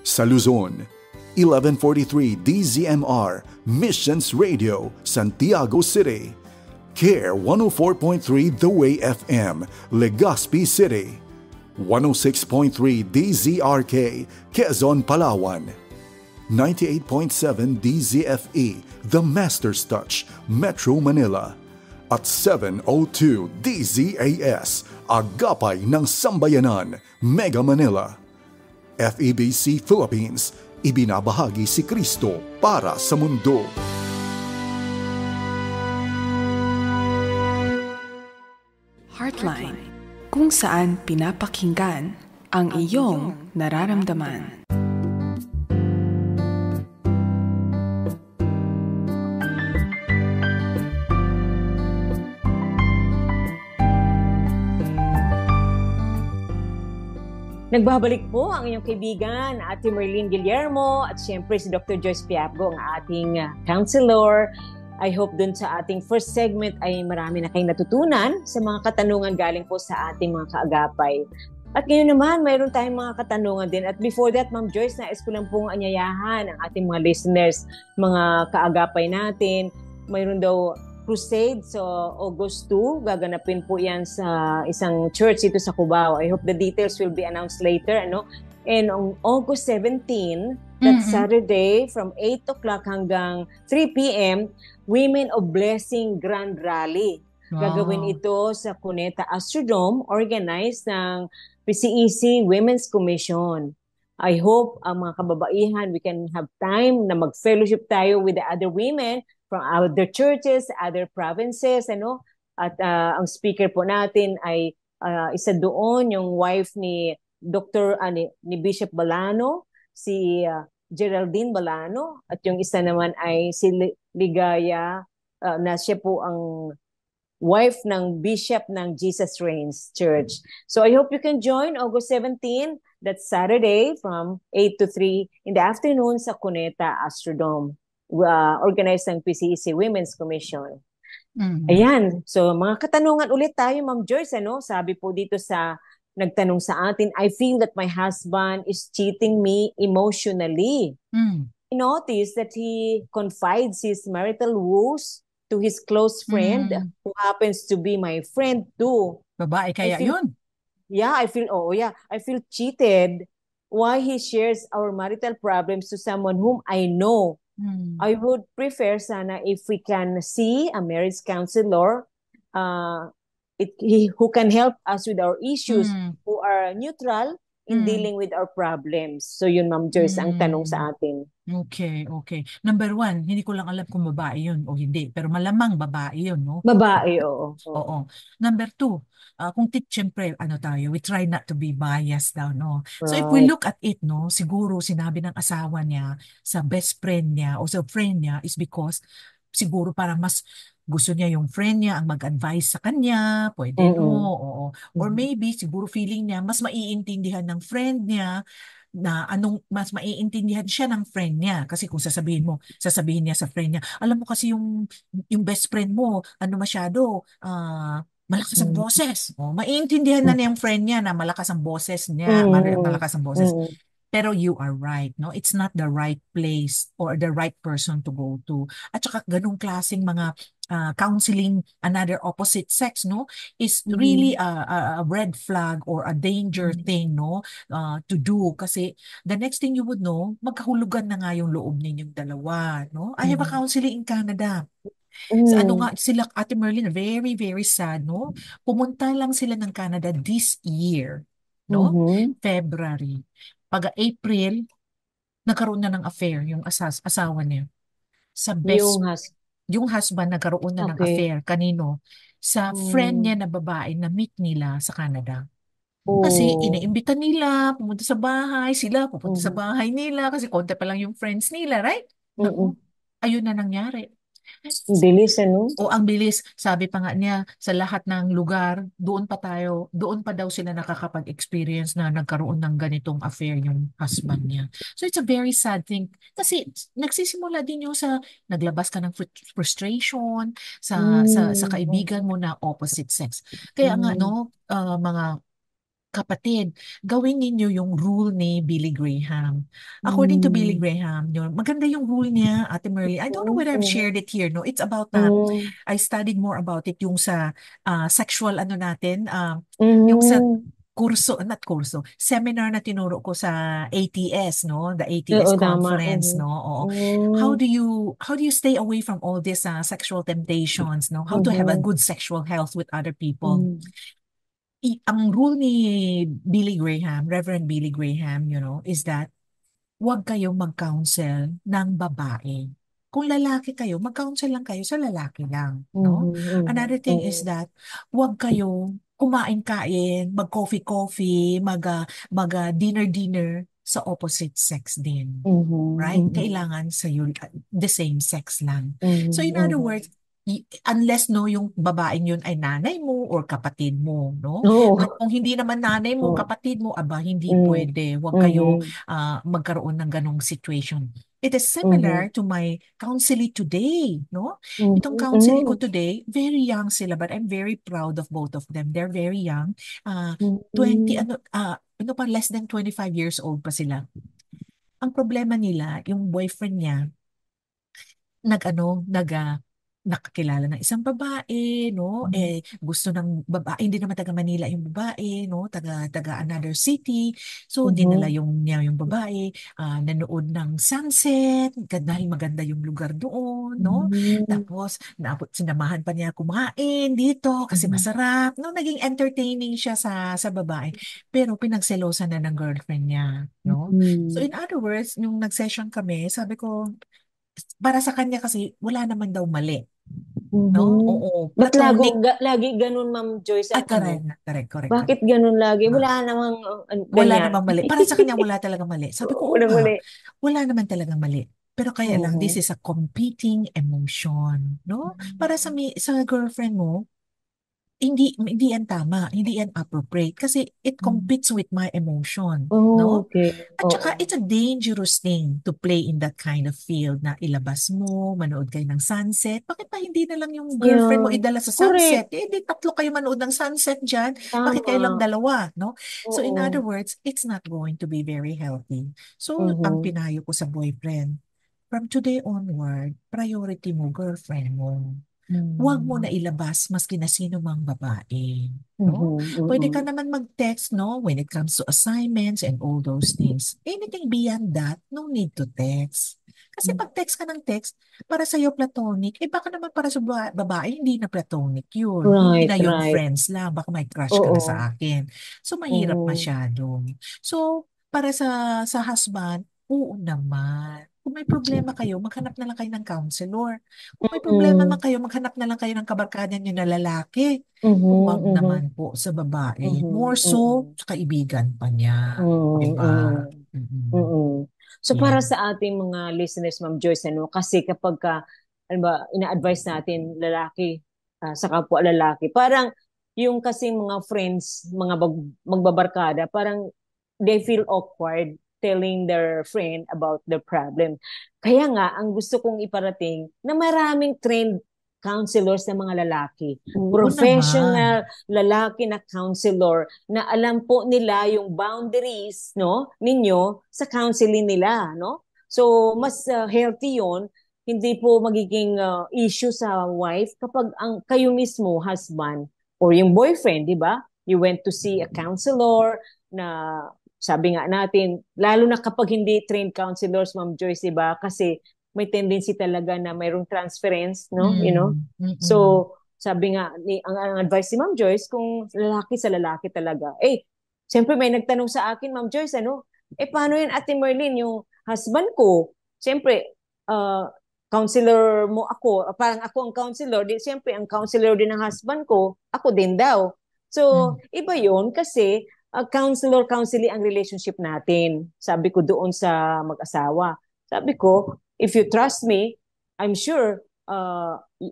Sa Luzon, 1143 DZMR, Missions Radio, Santiago City. CARE 104.3 The Way FM, Legazpi City. 106.3 DZRK, Quezon, Palawan. 98.7 DZFE, The Master's Touch, Metro Manila. At 702 DZAS, Agapay ng Sambayanan, Mega Manila. FEBC Philippines, ibinabahagi si Kristo para sa mundo. Heartline, kung saan pinapakinggan ang iyong nararamdaman. Nagbabalik po ang inyong kaibigan, Ate Merlene Guillermo, at siyempre si Dr. Joyce Piapgo, ang ating counselor. I hope dun sa ating first segment ay marami na kayong natutunan sa mga katanungan galing po sa ating mga kaagapay. At ngayon naman, mayroon tayong mga katanungan din. At before that, Ma'am Joyce, nais ko lang pong anyayahan ang ating mga listeners, mga kaagapay natin. Mayroon daw crusade so August 2. Gaganapin po yan sa isang church dito sa Cubao. I hope the details will be announced later. And on August 17, that's Saturday, from 8 o'clock hanggang 3 p.m., Women of Blessing Grand Rally. Wow. Gagawin ito sa Cuneta Astrodome, organized ng PCEC Women's Commission. I hope ang mga kababaihan, we can have time na mag-fellowship tayo with the other women from other churches, other provinces, At ang speaker po natin ay isa doon, yung wife ni ni Bishop Balano, si Geraldine Balano, at yung isa naman ay si Ligaya, na siya po ang wife ng Bishop ng Jesus Reigns Church. So I hope you can join August 17, that's Saturday, from 8 to 3 in the afternoon sa Cuneta Astrodome. Organized ng PCEC Women's Commission. Ayan. So, mga katanungan ulit tayo, Ma'am Joyce. Sabi po dito sa nagtanong sa atin, I feel that my husband is cheating me emotionally. I noticed that he confides his marital woes to his close friend who happens to be my friend too. Babae kaya yun? Yeah, I feel cheated. Why he shares our marital problems to someone whom I know I would prefer sana if we can see a marriage counselor uh, who can help us with our issues, Mm. who are neutral in Mm. dealing with our problems. So yun, Ma'am Joyce, ang tanong Mm. sa atin. Okay, okay. Number one, hindi ko lang alam kung babae yun o hindi. Pero malamang babae yun, no? Babae, oo. Oo. Number two, kung syempre, ano tayo, we try not to be biased daw, no? So if we Right. look at it, no, siguro sinabi ng asawa niya sa best friend niya o sa friend niya is because siguro parang mas gusto niya yung friend niya ang mag-advise sa kanya, pwede no, Mm-mm. oo. Or maybe siguro feeling niya mas maiintindihan ng friend niya na anong mas maiintindihan siya ng friend niya kasi kung sasabihin niya sa friend niya, alam mo kasi yung best friend mo, ano masyado, malakas ang boses. Oh, maiintindihan na niya yung friend niya na malakas ang boses niya, Mm-mm. malakas ang boses. Mm-mm. Pero you are right, no? It's not the right place or the right person to go to. At saka ganung klaseng mga counseling another opposite sex, no? Is really a red flag or a danger thing, no? To do. Kasi the next thing you would know, magkahulugan na nga yung loob ninyong dalawa, no? I have a counseling in Canada. Sa ano nga, sila, Ate Merlin, very, very sad, no? Pumunta lang sila ng Canada this year, no? Mm-hmm. February. Pag April, nagkaroon na ng affair yung asawa niya. Sa Yung best, yung husband nagkaroon na ng okay. affair. Kanino? Sa friend niya na babae na meet nila sa Canada. Kasi Oh. iniimbita nila, pumunta sa bahay, sila pupunta sa Mm-mm. bahay nila kasi konti pa lang yung friends nila, right? Mm-mm. Naku, ayun na nangyari. Bilis, ano? O ang bilis, sabi pa nga niya, sa lahat ng lugar, doon pa daw sila nakakapag-experience na nagkaroon ng ganitong affair yung husband niya. So it's a very sad thing. Kasi nagsisimula din yung sa naglabas ka ng frustration sa kaibigan mo na opposite sex. Kaya nga, no, mga kapatid, gawin ninyo yung rule ni Billy Graham. According to Billy Graham, yun, maganda yung rule niya, Ate Merly. I don't know whether I've shared it here, no? It's about, I studied more about it yung sa sexual, ano natin, yung sa seminar na tinuro ko sa ATS, no? The ATS Oo, tama. conference, no? Oo. How do you stay away from all these sexual temptations, no? How to have a good sexual health with other people? Ang rule ni Billy Graham, Reverend Billy Graham, is that huwag kayong mag-counsel ng babae. Kung lalaki kayo, mag-counsel lang kayo sa lalaki lang, no? Another thing is that huwag kayong kumain-kain, mag-coffee-coffee, mag-dinner-dinner sa opposite sex din. Right? Kailangan sa the same sex lang. So in other words, unless no yung babaeng yun ay nanay mo or kapatid mo, no? At kung hindi naman nanay mo, kapatid mo, aba hindi pwede. Huwag kayo magkaroon ng ganong situation. It is similar to my counseling today, no? Itong counseling ko today, very young sila, but I'm very proud of both of them. They're very young. 20 less than 25 years old pa sila. Ang problema nila, yung boyfriend niya, nakakilala ng isang babae, no? Gusto ng babae, hindi naman taga Manila yung babae, no? Taga another city. So, dinala niya yung babae, nanood ng sunset, dahil maganda yung lugar doon, no? Tapos, sinamahan pa niya kumain dito kasi masarap, no? Naging entertaining siya sa babae. Pero, pinagselosan na ng girlfriend niya, no? So, in other words, nung nag-session kami, sabi ko, para sa kanya kasi wala naman daw mali. No? Oo. Ba't Platonic. lagi ganun, Ma'am Joyce? Correct. Bakit ganun lagi? Wala namang Wala ganyan. namang mali. Para sa kanya wala talagang mali. Sabi ko, oo Walang nga. mali. Wala naman talagang mali. Pero kaya lang, this is a competing emotion. No? Para sa girlfriend mo, hindi yan tama, hindi yan appropriate kasi it competes with my emotion, no? Okay. At saka it's a dangerous thing to play in that kind of field na ilabas mo, manood kayo ng sunset. Bakit pa hindi na lang yung girlfriend mo Yeah. idala sa sunset? Correct. Di tatlo kayo manood ng sunset dyan. Bakit kayo lang Tama. dalawa, no? So in other Oo. words, it's not going to be very healthy. So ang pinayo ko sa boyfriend, from today onward, priority mo girlfriend mo. Huwag mo na ilabas maski na sino mang babae. No? Pwede ka naman mag-text, no? When it comes to assignments and all those things. Anything beyond that, no need to text. Kasi pag text ka ng text, para sa'yo platonic, baka naman para sa babae, hindi na platonic yun. Hindi Right, na yun right. friends lang, baka may crush ka na Oo. sa akin. So, mahirap Mhm. masyado. So, para sa husband, oo naman. Kung may problema kayo, maghanap na lang kayo ng counselor. Kung may problema man Mm. kayo, maghanap na lang kayo ng kabarkada niyo na lalaki. Mhm, Huwag mhm, naman po sa babae. More mhm, so, mm. sa kaibigan pa niya. Mm, Diba? mm. Mm-mm. Mm. So para Yan. sa ating mga listeners, Ma'am Joyce, kasi kapag ano ba, ina-advise natin lalaki sa kapwa lalaki, parang yung kasi mga friends, mga magbabarkada, parang they feel awkward telling their friend about their problem. Kaya nga, ang gusto kong iparating na maraming trained counselors na mga lalaki, Oo naman. professional lalaki na counselor na alam po nila yung boundaries no ninyo sa counseling nila no. So mas healthy 'yon, hindi po magiging issue sa wife kapag ang kayo mismo husband or yung boyfriend, di ba? You went to see a counselor na sabi nga natin, lalo na kapag hindi trained counselors, Ma'am Joyce, di ba? Kasi may tendency talaga na mayroong transference, no? You know? Mm, mm-mm. So, sabi nga, ang advice ni Ma'am Joyce, kung lalaki sa lalaki talaga, siyempre may nagtanong sa akin, Ma'am Joyce, paano yun, Ate Merlin, yung husband ko, siyempre, counselor mo ako, parang ako ang counselor, di, siyempre, ang counselor din ng husband ko, ako din daw. So, Mm. iba yun kasi counselor-counseling ang relationship natin. Sabi ko doon sa mag-asawa. Sabi ko, if you trust me, I'm sure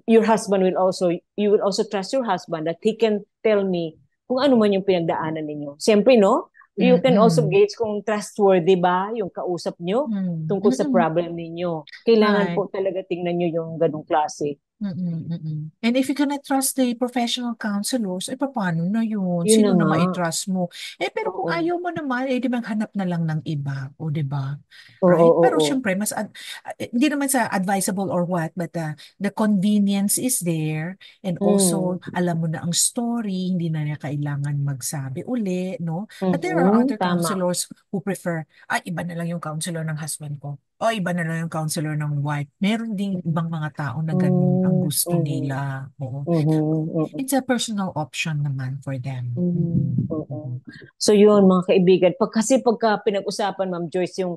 your husband will also, you will also trust your husband that he can tell me kung ano man yung pinagdaanan ninyo. Siyempre, no? You can also Mm-mm. gauge kung trustworthy ba yung kausap nyo Mm. tungkol sa Mm-mm. problem ninyo. Kailangan Right. po talaga tingnan nyo yung ganong klase. Mm-mm, mm-mm. And if you cannot trust the professional counselors, paano na yun? Yun na Sino na nga. mai-trust mo? Pero kung Oo. ayaw mo naman, di maghanap na lang ng iba. O, di ba? Oo, Right? oo, Pero oo. syempre, hindi naman sa advisable or what, but the convenience is there. And also, Mm. alam mo na ang story, hindi na niya kailangan magsabi uli, no? But there are Mhm, other tama. counselors who prefer, iba na lang yung counselor ng husband ko. O, iba na lang yung counselor ng wife. Meron ding ibang mga tao na ganun ang Mm, gusto mhm, nila. Oo. mhm, mhm. It's a personal option naman for them. Mm, Mm-mm. oo. So yun mga kaibigan, kasi pagka pinag-usapan Ma'am Joyce yung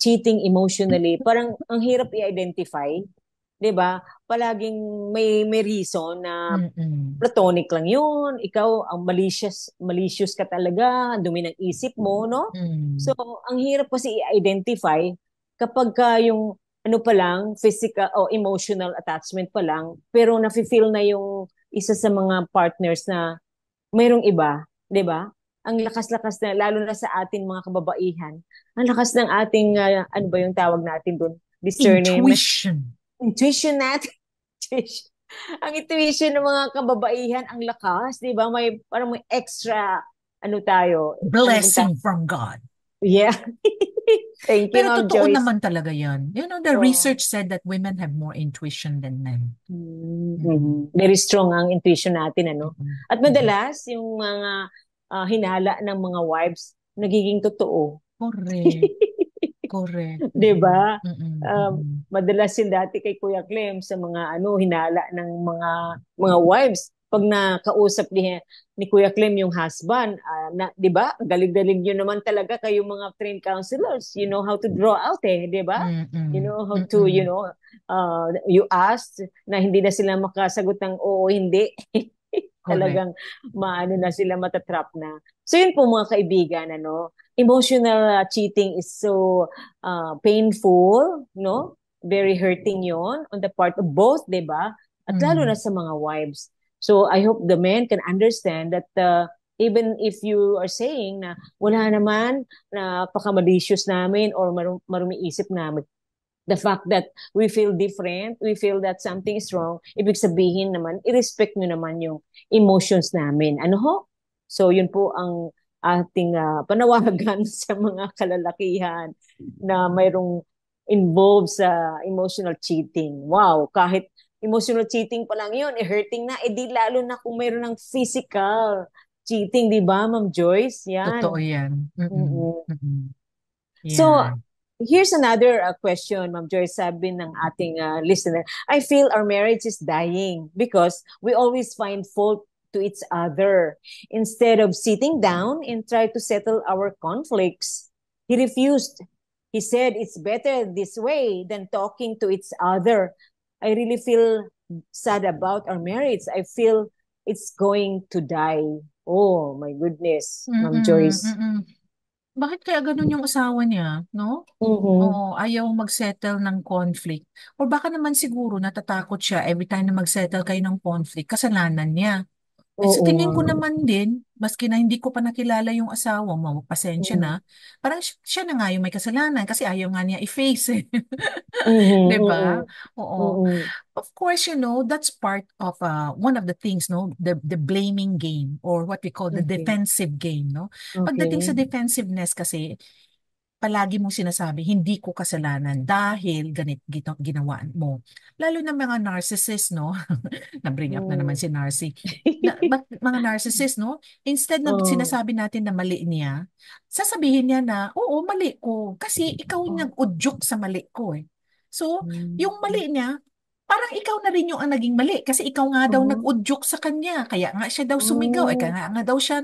cheating emotionally, parang ang hirap i-identify, 'di ba? Palaging may reason na Mm-mm. platonic lang 'yun, ikaw ang malicious ka talaga, ang dumi ng isip mo, no? So Mm. ang hirap kasi i-identify kapag yung ano pa lang, physical o emotional attachment pa lang, pero nafe-feel na yung isa sa mga partners na mayroong iba, 'di ba? Ang lakas-lakas na lalo na sa ating mga kababaihan. Ang lakas ng ating ano ba yung tawag natin doon? Discernment, Intuition. intuition natin. Intuition. Ang intuition ng mga kababaihan ang lakas, 'di ba? May parang may extra ano tayo? Ano bang Blessing from God. Yeah. Thank you, Pero Ma'am totoo Joyce. naman talaga yan. The Oh. research said that women have more intuition than men. Mm-mm. Mm-hmm. Very strong ang intuition natin, ano? Mm-mm. At Mm-mm. madalas, yung mga hinala ng mga wives, nagiging totoo. Correct. Correct. 'Di Mm-mm. ba? Mm-mm. Um, Mm-mm. madalas yung dati kay Kuya Clem sa mga hinala ng mga wives pag nakausap ni Kuya Clem yung husband, 'di ba? Galing-galing yun naman talaga kayo mga trained counselors. You know how to draw out, 'di ba? You Mm-mm. know how to, Mm-mm. you asked na hindi na sila makasagot ng oo, hindi. Correct. Talagang maano na sila, matatrap na. So yun po mga kaibigan, emotional cheating is so painful, no? Very hurting yon on the part of both, di ba? At lalo na Mm. sa mga wives. So I hope the men can understand that even if you are saying na wala naman, na pakamalicious namin or marumi isip namin, the fact that we feel different, we feel that something is wrong, ibig sabihin naman, i-respect nyo naman yung emotions namin. Ano ho? So yun po ang ating panawagan sa mga kalalakihan na mayroong involved sa emotional cheating. Wow, kahit emotional cheating pa lang yun, hurting na, di lalo na kung mayroon ng physical cheating, di ba, Ma'am Joyce? Totoo Yan. yan. Mm-mm. Mm-mm. Mm-mm. So, Yan. Here's another question, Ma'am Joyce, sabi ng ating listener. I feel our marriage is dying because we always find fault to each other. Instead of sitting down and try to settle our conflicts, he refused. He said it's better this way than talking to each other. I really feel sad about our marriage. I feel it's going to die. Oh, my goodness, Ma'am Mm-mm, Joyce. mm-mm. Bakit kaya ganun yung asawa niya, no? Mm-hmm. Oo, ayaw mag-settle ng conflict. O baka naman siguro natatakot siya every time na mag-settle kayo ng conflict, kasalanan niya. Eh, sa Oo nga. tingin ko naman din, maski na hindi ko pa nakilala yung asawa mo, pasensya Mm-hmm. na, parang siya na nga yung may kasalanan kasi ayaw nga niya i-face eh. Mm-hmm. 'Di ba? Oo. Mm-hmm. Of course, that's part of one of the things, no, the blaming game or what we call the Okay. defensive game, no? Pagdating Okay. sa defensiveness kasi, palagi mong sinasabi, hindi ko kasalanan dahil ginawa mo. Lalo na mga narcissist, no? Na-bring up na naman Mm. si Narcy. Mga narcissist, no? Instead na Oh. sinasabi natin na mali niya, sasabihin niya na, oo, mali ko. Kasi ikaw yung Oh. nag-udyok sa mali ko eh. So, yung Mm. mali niya, parang ikaw na rin yung ang naging mali kasi ikaw nga daw Oh. nag-udyok sa kanya. Kaya nga siya daw sumigaw. Oh. Kaya nga daw siya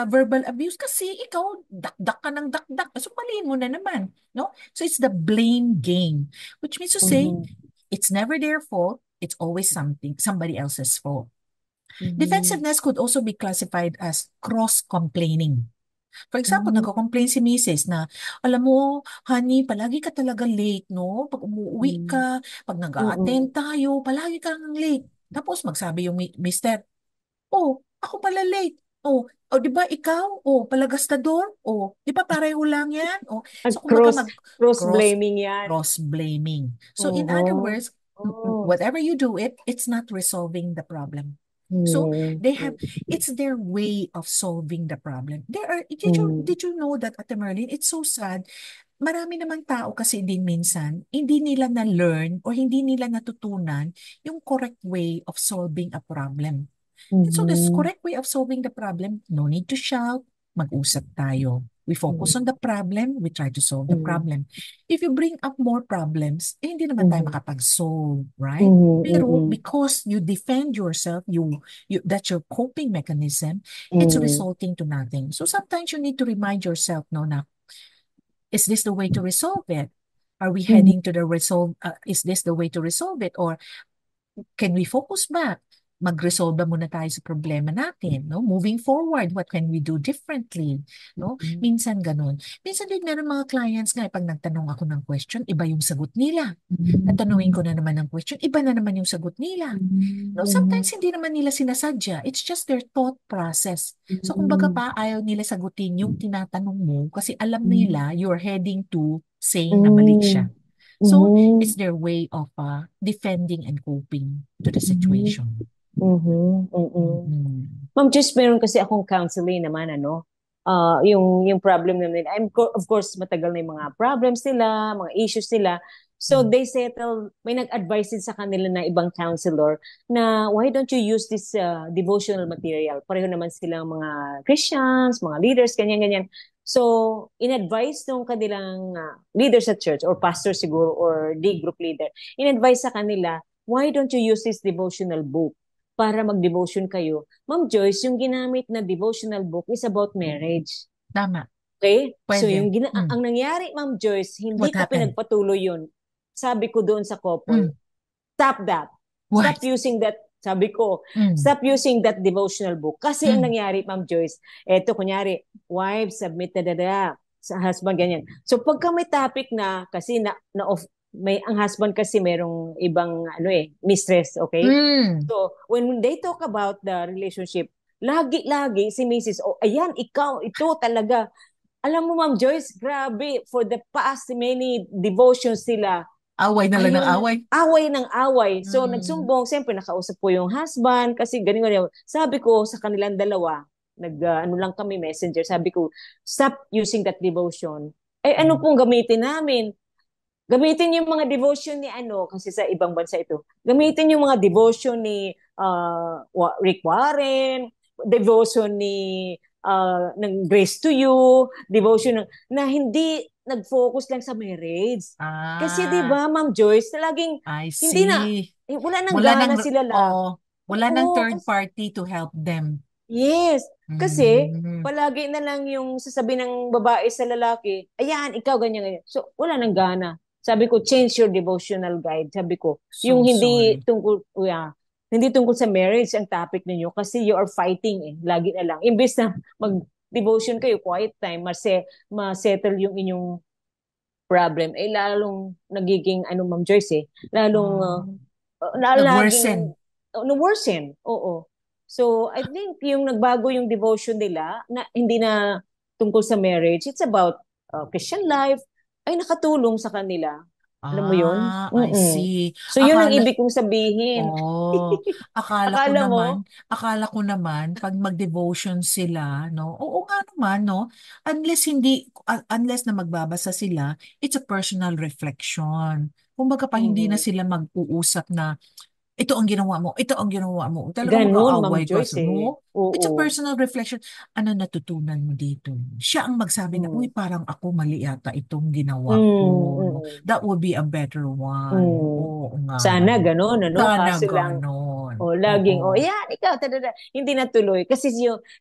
verbal abuse kasi ikaw dakdak ka ng dakdak. So, maliin mo na naman. No? So, it's the blame game. Which means to say, Mhm. it's never their fault. It's always somebody else's fault. Mhm. Defensiveness could also be classified as cross-complaining. For example, Mhm. nagko-complain si Mrs. na, alam mo, honey, palagi ka talaga late, no? Pag umuwi Mhm. ka, pag Mm. nag-a-attend tayo, palagi ka lang late. Tapos magsabi yung mister, oh, ako pala late. Oh, di ba ikaw? Oh, palagastador? Oh, di ba pareho lang yan? Oh, so kumbaga Cross cross blaming yan. cross blaming. So in other Oo. words, Oh. whatever you do it's not resolving the problem. So Mhm. they have it's their way of solving the problem. Did you Mhm. know that, Ate Merlin, it's so sad. Marami namang tao kasi din minsan hindi nila na-learn o hindi nila natutunan yung correct way of solving a problem. So the Mhm. correct way of solving the problem, no need to shout, mag-usap tayo. We focus on the problem, we try to solve the Mhm. problem. If you bring up more problems, hindi naman tayo Mhm. makapag-solve, right? Mhm. Pero Mhm. because you defend yourself, that's your coping mechanism, it's Mhm. resulting to nothing. So sometimes you need to remind yourself, no, na, is this the way to resolve it? Are we Mhm. heading to the resolve? Is this the way to resolve it? Or can we focus back? Mag-resolve muna tayo sa problema natin, no? Moving forward, what can we do differently, no? Minsan ganun. Minsan din meron mga clients nga, pag nagtanong ako ng question, iba yung sagot nila. At tanungin ko na naman ng question, iba na naman yung sagot nila. No, sometimes Mhm. hindi naman nila sinasadya. It's just their thought process. So kumbaga Mhm. pa, ayaw nila sagutin yung tinatanong mo kasi alam Mhm. nila you're heading to saying na mali siya. Mhm. So Mhm. it's their way of defending and coping to the Mhm. situation. Mhm. Mhm. Mhm. Ma'am, just meron kasi akong counseling naman, ano, yung problem namin. Of course, matagal na yung mga problems nila, mga issues nila. So Mm. they settle, may nag-advise din sa kanila na ibang counselor na why don't you use this devotional material? Pareho naman silang mga Christians, mga leaders, ganyan-ganyan. So, in-advise nung kanilang leaders at church or pastor siguro or the group leader, in-advise sa kanila, why don't you use this devotional book para mag-devotion kayo? Ma'am Joyce, yung ginamit na devotional book is about marriage. Tama. Okay? So Pwede. ang nangyari, Ma'am Joyce, hindi What ko happened? pinagpatuloy yun. Sabi ko doon sa couple, Mm. stop that. Why? Stop using that. Sabi ko, Mm. stop using that devotional book. Kasi ang Mm. nangyari, Ma'am Joyce, eto kunyari, wife, submit sa husband, ganyan. So pagka may topic na, kasi ang husband kasi merong ibang mistress, okay? Mm. So when they talk about the relationship, lagi-lagi si Mrs. Oh, ayan, ito talaga. Alam mo, Ma'am Joyce, grabe, for the past many devotions sila, Away na lang ayaw ng na, away. away ng away. So, Mm. nagsumbong, siyempre, nakausap po yung husband, kasi ganyan. Sabi ko sa kanilang dalawa, ano lang kami, messenger, sabi ko, stop using that devotion. Ano Mm. pong gamitin namin? Gamitin yung mga devotion ni kasi sa ibang bansa ito. Gamitin yung mga devotion ni Rick Warren, devotion ni ng grace to you, devotion na hindi nag-focus lang sa marriage. Kasi 'di Ah, ba, Ma'am Joyce, na laging I hindi na see. wala nang Wala gana nang, sila lang. wala nang Oo, third kasi, party to help them. yes. Kasi Mm. palagi na lang yung sasabihin ng babae sa lalaki, ayan, ikaw ganyan ganyan. So wala nang gana. Sabi ko, change your devotional guide. Sabi ko, yung So hindi sorry. tungkol, hindi tungkol sa marriage ang topic ninyo kasi you are fighting eh. Lagi na lang. Imbes na mag-devotion kayo, quiet time, ma-settle yung inyong problem, eh lalong nagiging, ano Ma'am Joyce eh, lalong, Ah, laging, nag-worsen. no-worsen. Oo. So, I think yung nagbago yung devotion nila, na hindi na tungkol sa marriage, it's about Christian life, ay nakatulong sa kanila. Alam mo yun? I Mm-mm. see. So, yun ang Akala, ibig kong sabihin. oh, Akala mo? akala ko naman, pag mag-devotion sila, no? Oo nga naman, no? Unless na magbabasa sila, it's a personal reflection. Kumbaga pa hindi na Mm-mm. sila mag-uusap na ito ang ginawa mo, ito ang ginawa mo. Talagang Ganun, Ma'am mag-aaway ka. Joyce So, eh. no? It's a Oo. personal reflection. Ano natutunan mo dito? Siya ang magsabi na, uy, Mm. parang ako mali yata itong ginawa Mm, ko. No? mm. That would be a better one. Mm. Oo nga Sana naman. gano'n, ano? Sana Kaso lang, ganon. laging, Oo, yan, ikaw, tadada. Hindi natuloy. Kasi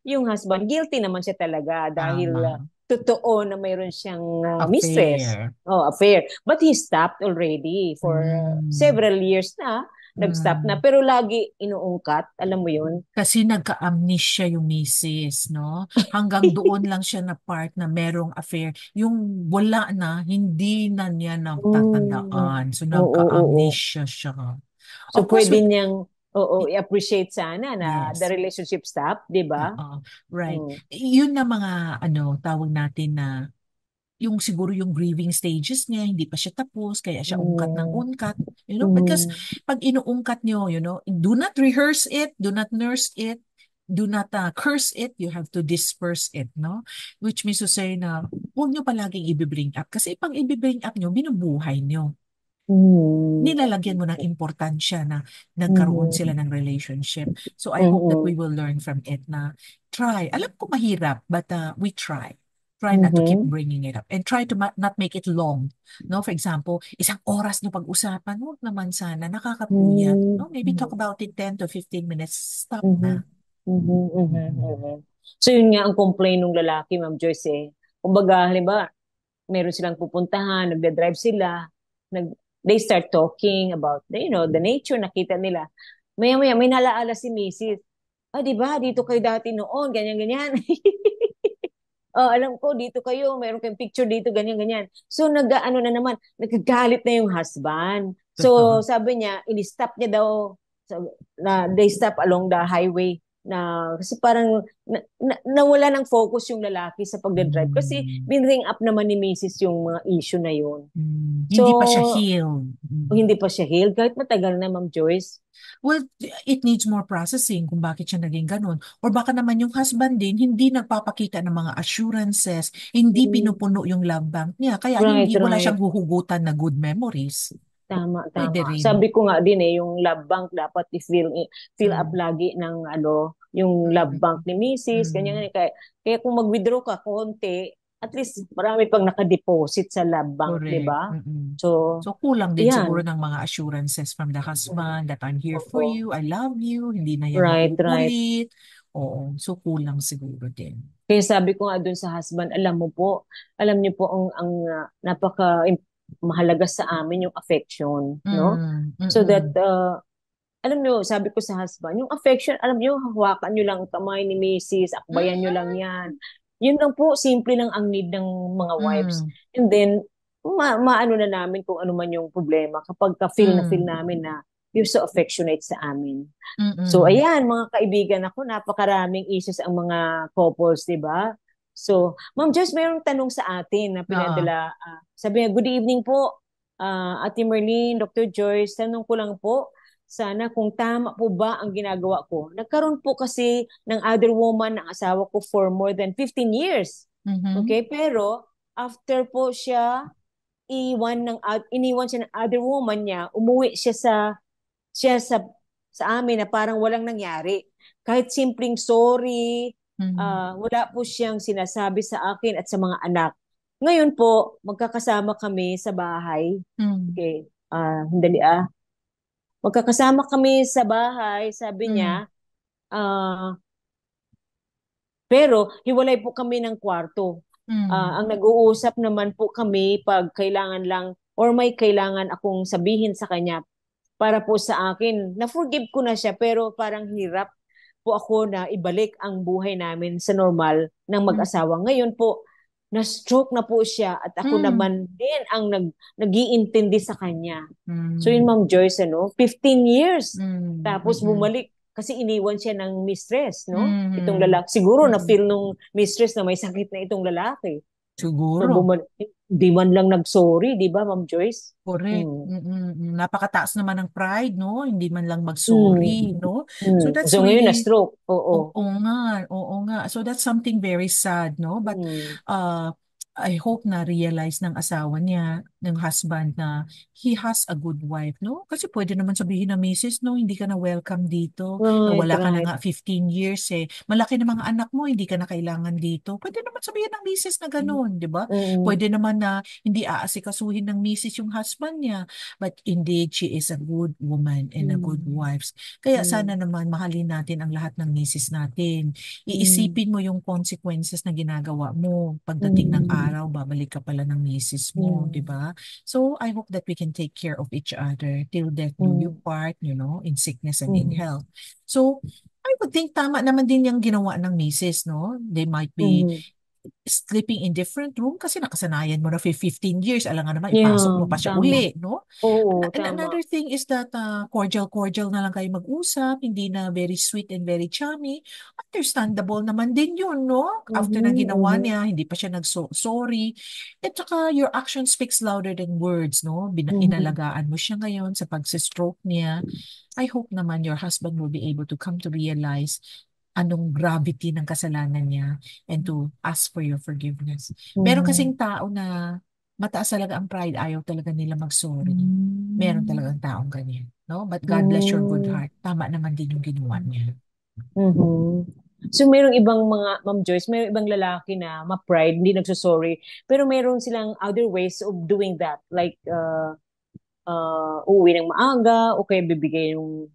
yung husband, guilty naman siya talaga dahil tama. totoo na mayroon siyang mistress. Affair. Oh, affair. But he stopped already for Mm. several years na. Nag-stop na. Mm. Pero lagi inuungkat. Alam mo yun? Kasi nagka-amnesia yung misis, no? Hanggang doon lang siya na part na merong affair. Yung wala na, hindi na niya Mm. natatandaan. So Oo, oo, oo. nagka-amnesia siya. So Of course, pwede niyang, i-appreciate sana na the yes. relationship stop, di ba? Oo, right. Mm. Yun na mga tawag natin na yung siguro yung grieving stages niya, hindi pa siya tapos, kaya siya ungkat ng Mm. ungkat. Because Mm. pag inuungkat niyo, do not rehearse it, do not nurse it, do not curse it, you have to disperse it, no? Which means to say na huwag niyo palaging i-bring up. Kasi pag i-bring up niyo, binubuhay niyo. Mm. Nilalagyan mo ng importansya na nagkaroon sila Mhm. ng relationship. So I hope that we Mm. will learn from it na try. Alam ko mahirap, but we try. Try not to keep Mhm. bringing it up and try to not make it long. No, for example, isang oras na pag-usapan, huwag naman sana, nakakapuyat. No, maybe talk Mhm. about it 10 to 15 minutes, stop Mhm. na. Mhm. Mhm. Mm-mm. Mhm. So yun nga ang complaint ng lalaki, Ma'am Joyce eh. Kumbaga, halimbawa, meron silang pupuntahan, nagde-drive sila, they start talking about, the nature, nakita nila. Maya-maya, may nalaala si Mrs. Di ba, dito kayo dati noon, ganyan-ganyan. Alam ko, dito kayo, mayroon kayong picture dito, ganyan-ganyan. So, nag-ano na naman, nagagalit na yung husband. So, Totoo. sabi niya, in-stop niya daw, they stop along the highway na kasi parang nawala ng focus yung lalaki sa pagdadrive kasi Mm. binring up naman ni Mrs. yung mga issue na yun. So, Hindi pa siya healed. hindi pa siya healed kahit matagal na, Ma'am Joyce. Well, it needs more processing kung bakit siya naging ganun. Or baka naman yung husband din, hindi nagpapakita ng mga assurances, hindi Mm. pinupuno yung love bank niya, kaya Right, hindi wala right. siyang huhugutan na good memories. Tama, Pwede tama. rin. Sabi ko nga din yung love bank dapat fill up Mm. lagi ng yung love Mm. bank ni Mrs. Ganyan, Mm. ganyan. Kaya kung mag-withdraw ka konti, at least marami pang nakadeposit sa love bank, di Correct. ba? Mm-mm. So, So kulang din siguro yan. ng mga assurances from the husband that I'm here for Oo. you, I love you, hindi na yan Right, right. mauulit. Oo, so kulang siguro din. Kaya sabi ko nga dun sa husband, alam niyo po ang napaka mahalaga sa amin yung affection, no? Mm. So that Mm-mm. alam nyo, sabi ko sa husband, yung affection, alam nyo, hawakan nyo lang ang kamay ni Mrs., akbayan nyo lang Mm. yan. Yun lang po, simple lang ang need ng mga wives. Mm. And then, maano na namin kung ano man yung problema kapag ka-feel na feel Mm. namin na you're so affectionate sa amin. So, Mm-mm. ayan, mga kaibigan ako, napakaraming issues ang mga couples, di ba? So, Ma'am Joyce, mayroong tanong sa atin na Oo. pinadala. Sabi niya, good evening po, Ate Merlene, Dr. Joyce. Tanong ko lang po, sana kung tama po ba ang ginagawa ko. Nagkaroon po kasi ng other woman ng asawa ko for more than 15 years. Mhm. Okay? Pero, after po iniwan siya ng other woman niya, umuwi siya sa amin na parang walang nangyari. Kahit simpleng sorry, wala po siyang sinasabi sa akin at sa mga anak. Ngayon po, magkakasama kami sa bahay. Mm. Okay. Hindi Magkakasama kami sa bahay, sabi Mm. niya. Pero hiwalay po kami ng kwarto. Mm. Ang nag-uusap naman po kami pag kailangan lang or may kailangan akong sabihin sa kanya para po sa akin. Na-forgive ko na siya pero parang hirap po ako na ibalik ang buhay namin sa normal ng Mm. mag-asawa. Ngayon po, na-stroke na po siya at ako Mm. naman din ang nag-iintindi sa kanya. So yun, Mm. Ma'am Joyce, 15 years. Mm. Tapos Mm. bumalik kasi iniwan siya ng mistress, no? Itong Mm. lalaki. Siguro Mm. na-feel nung mistress na may sakit na itong lalaki. So Siguro. di man lang nag-sorry, di ba, Ma'am Joyce? Correct. Hmm. Napakataas naman ng pride, no? Hindi man lang Hmm. mag-sorry, no? So Hmm. that's So ngayon really, na-stroke. Oo. oo nga, oo nga. So that's something very sad, no? But Hmm. uh, I hope na realize ng asawa niya, ng husband na he has a good wife, no? Kasi pwede naman sabihin na misis, no, hindi ka na welcome dito, na Right, wala ka na right. nga 15 years eh. Malaki na mga anak mo, hindi ka na kailangan dito. Pwede naman sabihin ng misis na ganun, di ba? Mm. Pwede naman na hindi aasikasuhin ng misis yung husband niya. But indeed, she is a good woman and a good Mm. wife. Kaya Mm. sana naman mahalin natin ang lahat ng misis natin. Mm. Iisipin mo yung consequences na ginagawa mo. Pagdating ng Mm. araw, babalik ka pala ng misis mo, di Mm. ba? So, I hope that we can take care of each other till death do you Mm. part, in sickness and in Mm. health. So, I would think tama naman din yung ginawa ng misis, no? They might be Mm. sleeping in different room kasi nakasanayan mo na 15 years, alam nga naman, ipasok Yeah, mo pa siya tama. uli, no? Oo, tama. Another thing is that cordial na lang kayo mag-usap, hindi na very sweet and very chummy. Understandable naman din yun, no? After na Mhm, ginawa mhm, niya, hindi pa siya nag-sorry. At saka your action speaks louder than words, no? mhm, Inalagaan mo siya ngayon sa pag-stroke niya. I hope naman your husband will be able to come to realize anong gravity ng kasalanan niya and to ask for your forgiveness. Meron mhm. kasing tao na mataas talaga ang pride, ayaw talaga nila mag-sorry. Meron Mm. talagang taong ganyan. No? But God bless your good Mm. heart. Tama naman din yung ginawa niya. Mhm. So mayroong ibang mga, Ma'am Joyce, mayroong ibang lalaki na ma-pride, hindi nagsusorry, pero mayroon silang other ways of doing that. Like, uuwi ng maaga, o kaya bibigay yung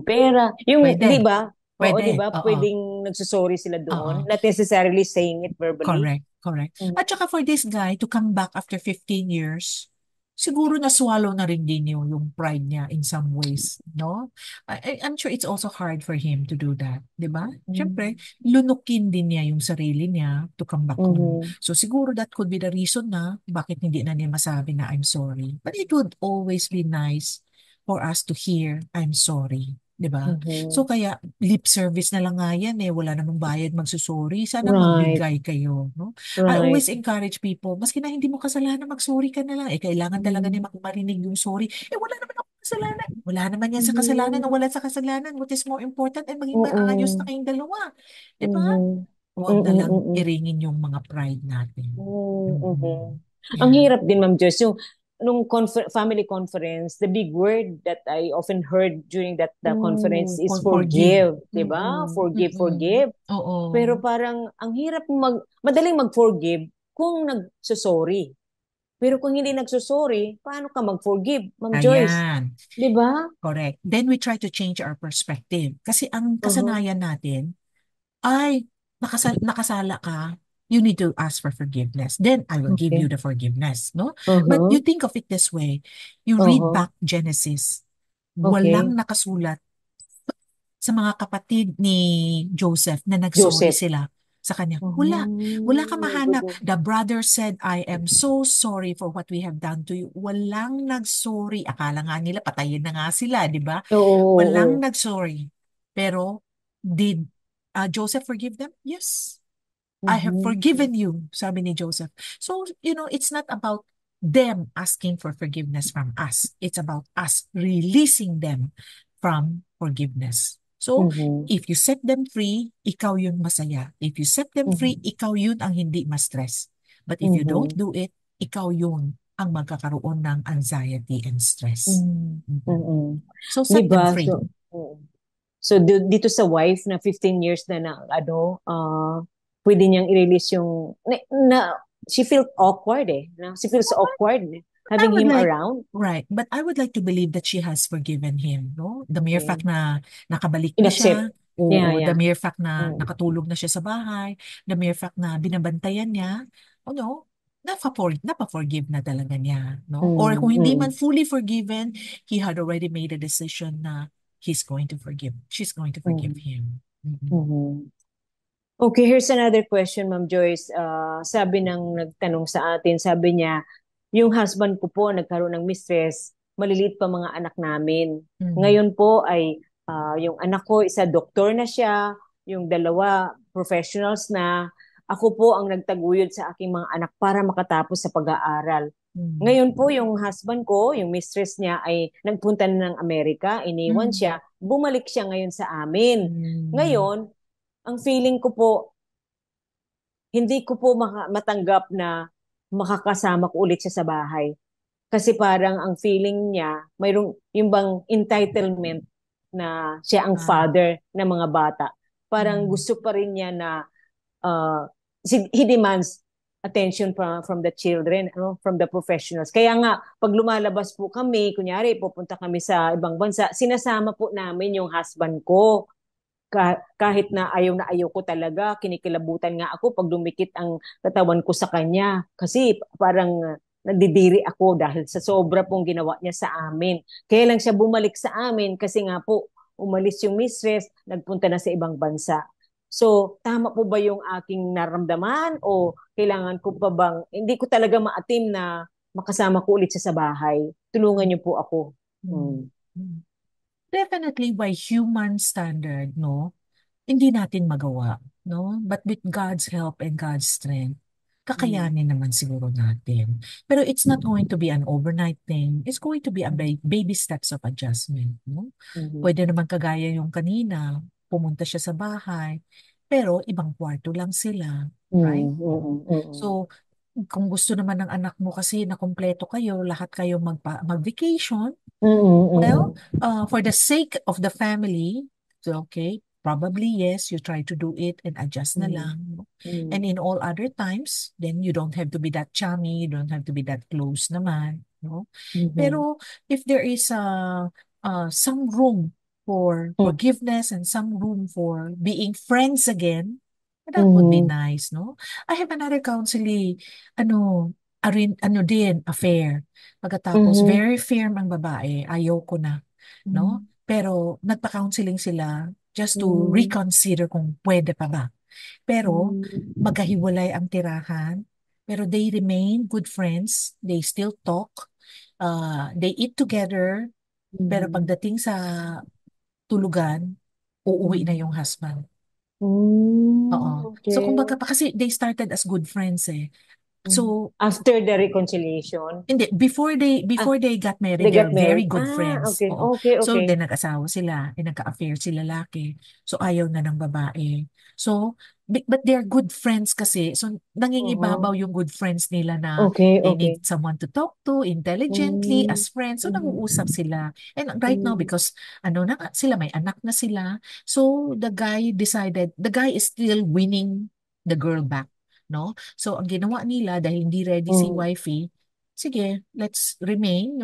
pera. Yung, Pwede. di ba? Oo, di Pwede. ba? Oo. Pwedeng nagsusorry sila Oo. doon. Not necessarily saying it verbally. Correct, correct. Mhm. At saka for this guy to come back after 15 years, siguro na-swallow na rin din yung pride niya in some ways, no? I'm sure it's also hard for him to do that, di ba? Siyempre, Mhm. lunukin din niya yung sarili niya to come back home. Mhm. So siguro that could be the reason na bakit hindi na niya masabi na I'm sorry. But it would always be nice for us to hear I'm sorry. 'Di ba? So Mhm. kaya lip service na lang nga yan eh. Wala namang bayad magsusorry. Sana Right, magbigay kayo. No? I right. always encourage people, maski na hindi mo kasalanan, mag-sorry ka na lang. Eh, kailangan talaga Mhm. niya marinig yung sorry. Eh, wala naman akong kasalanan. Wala naman yan sa kasalanan o Mhm. wala sa kasalanan. What is more important ay maging maayos na Oo. kayong dalawa. Di ba? Mhm. Huwag na Mm, lang mm. iringin yung mga pride natin. Mhm. Ang Yeah. hirap din, Ma'am Joyce, yung nung family conference, the big word that I often heard during that the conference is Forgive. forgive, 'di ba? Mm-mm. Forgive, Mm-mm. forgive. Oo. Pero parang ang hirap madaling mag-forgive kung nagsusorry. Pero kung hindi nagsusorry, paano ka mag-forgive, Ma'am Joyce? Ayan. 'Di ba? Correct. Then we try to change our perspective. Kasi ang Uh-huh. kasanayan natin ay nakasala ka, you need to ask for forgiveness. Then I will give you Okay. the forgiveness, no? But you Uh-huh. think of it this way. You read Uh-huh. back Genesis. Okay. Walang nakasulat sa mga kapatid ni Joseph na nagsorry Joseph. sila sa kanya. Wala. Wala ka Oh, my mahanap. goodness. The brother said, I am so sorry for what we have done to you. Walang nagsorry. Akala nga nila, patayin na nga sila, di ba? Oo, oo, Walang oo. nagsorry. Pero, did Joseph forgive them? Yes. I have Mhm. forgiven you, sabi ni Joseph. So, it's not about them asking for forgiveness from us. It's about us releasing them from forgiveness. So, Mhm. if you set them free, ikaw yun masaya. If you set them free, Mhm. ikaw yun ang hindi ma-stress. But if you don't Mhm. do it, ikaw yun ang magkakaroon ng anxiety and stress. Mm. Mhm. Mm. So, 'Di set them ba? free. So, mm. So dito sa wife na 15 years na pwede niyang i-release yung she felt awkward she feels awkward I having would him like, around. right, but I would like to believe that she has forgiven him, no? The mere Okay. fact na nakabalik na Inaccept. siya, o the Yeah. mere fact na Mm. nakatulog na siya sa bahay, the mere fact na binabantayan niya, napa-forgive na talaga niya, no? Or kung hindi man Mm. fully forgiven, he had already made a decision na she's going to forgive Mm. him. Mhm. Mm. Okay, here's another question, Ma'am Joyce. Sabi ng nagtanong sa atin, sabi niya, yung husband ko po nagkaroon ng mistress, maliliit pa mga anak namin. Mhm. Ngayon po ay yung anak ko, isa doktor na siya, yung dalawa professionals na. Ako po ang nagtaguyod sa aking mga anak para makatapos sa pag-aaral. Mhm. Ngayon po yung husband ko, yung mistress niya ay nagpunta na ng Amerika, iniwan Mhm. siya, bumalik siya ngayon sa amin. Mhm. Ngayon, ang feeling ko po, hindi ko po matanggap na makakasama ko ulit siya sa bahay. Kasi parang ang feeling niya, mayroong yung bang entitlement na siya ang Ah. father ng mga bata. Parang gusto pa rin niya na uh, he demands attention from the children, from the professionals. Kaya nga, pag lumalabas po kami, kunyari, pupunta kami sa ibang bansa, sinasama po namin yung husband ko. Kahit na ayaw ko talaga, kinikilabutan nga ako pag dumikit ang katawan ko sa kanya. Kasi parang nandidiri ako dahil sa sobra pong ginawa niya sa amin. Kaya lang siya bumalik sa amin kasi nga po, umalis yung mistress, nagpunta na sa ibang bansa. So, tama po ba yung aking naramdaman o kailangan ko pa bang, hindi ko talaga maatim na makasama ko ulit siya sa bahay. Tulungan niyo po ako. Mhm. Definitely by human standard, no? Hindi natin magawa, no? But with God's help and God's strength, kakayanin naman siguro natin. Pero it's not going to be an overnight thing. It's going to be a baby steps of adjustment, no? Mhm. Pwede naman kagaya yung kanina, pumunta siya sa bahay, pero ibang kwarto lang sila, right? So, kung gusto naman ng anak mo kasi na kumpleto kayo, lahat kayo mag-vacation, well, for the sake of the family, so okay, probably yes, you try to do it and adjust na lang. No? And in all other times, then you don't have to be that chummy, you don't have to be that close naman. No? Pero if there is some room for forgiveness and some room for being friends again, that would be nice, no? I have another counseling, affair. Pagkatapos, very firm ang babae, ayaw ko na, no? Pero nagpa-counseling sila just to reconsider kung pwede pa ba. Pero magkahiwalay ang tirahan, pero they remain good friends, they still talk, they eat together, pero pagdating sa tulugan, uuwi na yung husband. Oo. So, Okay. kumbaga, kasi they started as good friends eh. So, After the reconciliation, hindi, before they got married, they they're got very married. good friends. Okay. Oo. Okay, So, okay. then nag-asawa sila, nagka-affair sila lalaki. So, ayaw na ng babae. So, but they're good friends kasi. So, nangingibabaw yung good friends nila na Okay, they okay. need someone to talk to intelligently as friends. So, nag-uusap sila. And right now, because sila, may anak na sila. So, the guy is still winning the girl back. No? So, ang ginawa nila, dahil hindi ready si wifey, sige, let's remain,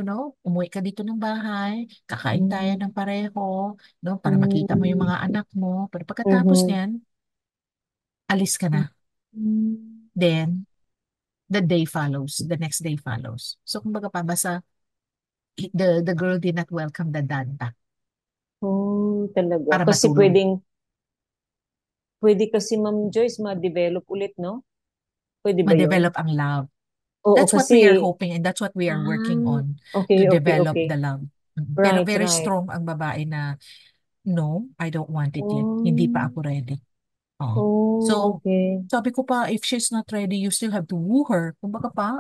umuwi ka dito ng bahay, kakain tayo ng pareho, no? Para makita mo yung mga anak mo. Pero pagkatapos niyan, alis ka na. Then, the next day follows. So, kumbaga pa, basta, the girl did not welcome the dad back Talaga. para Kasi matulog. pwede kasi Ma'am Joyce ma-develop ulit, no? Pwede ba yun? Ma-develop ang love. Oo, That's what we are kasi, hoping and that's what we are working on to okay, okay, develop okay. the love. Pero Right, very right. strong ang babae na, no, I don't want it yet. Hindi pa Oh, ako ready. Oh. So, okay. sabi ko pa, if she's not ready, you still have to woo her. Kumbaga pa,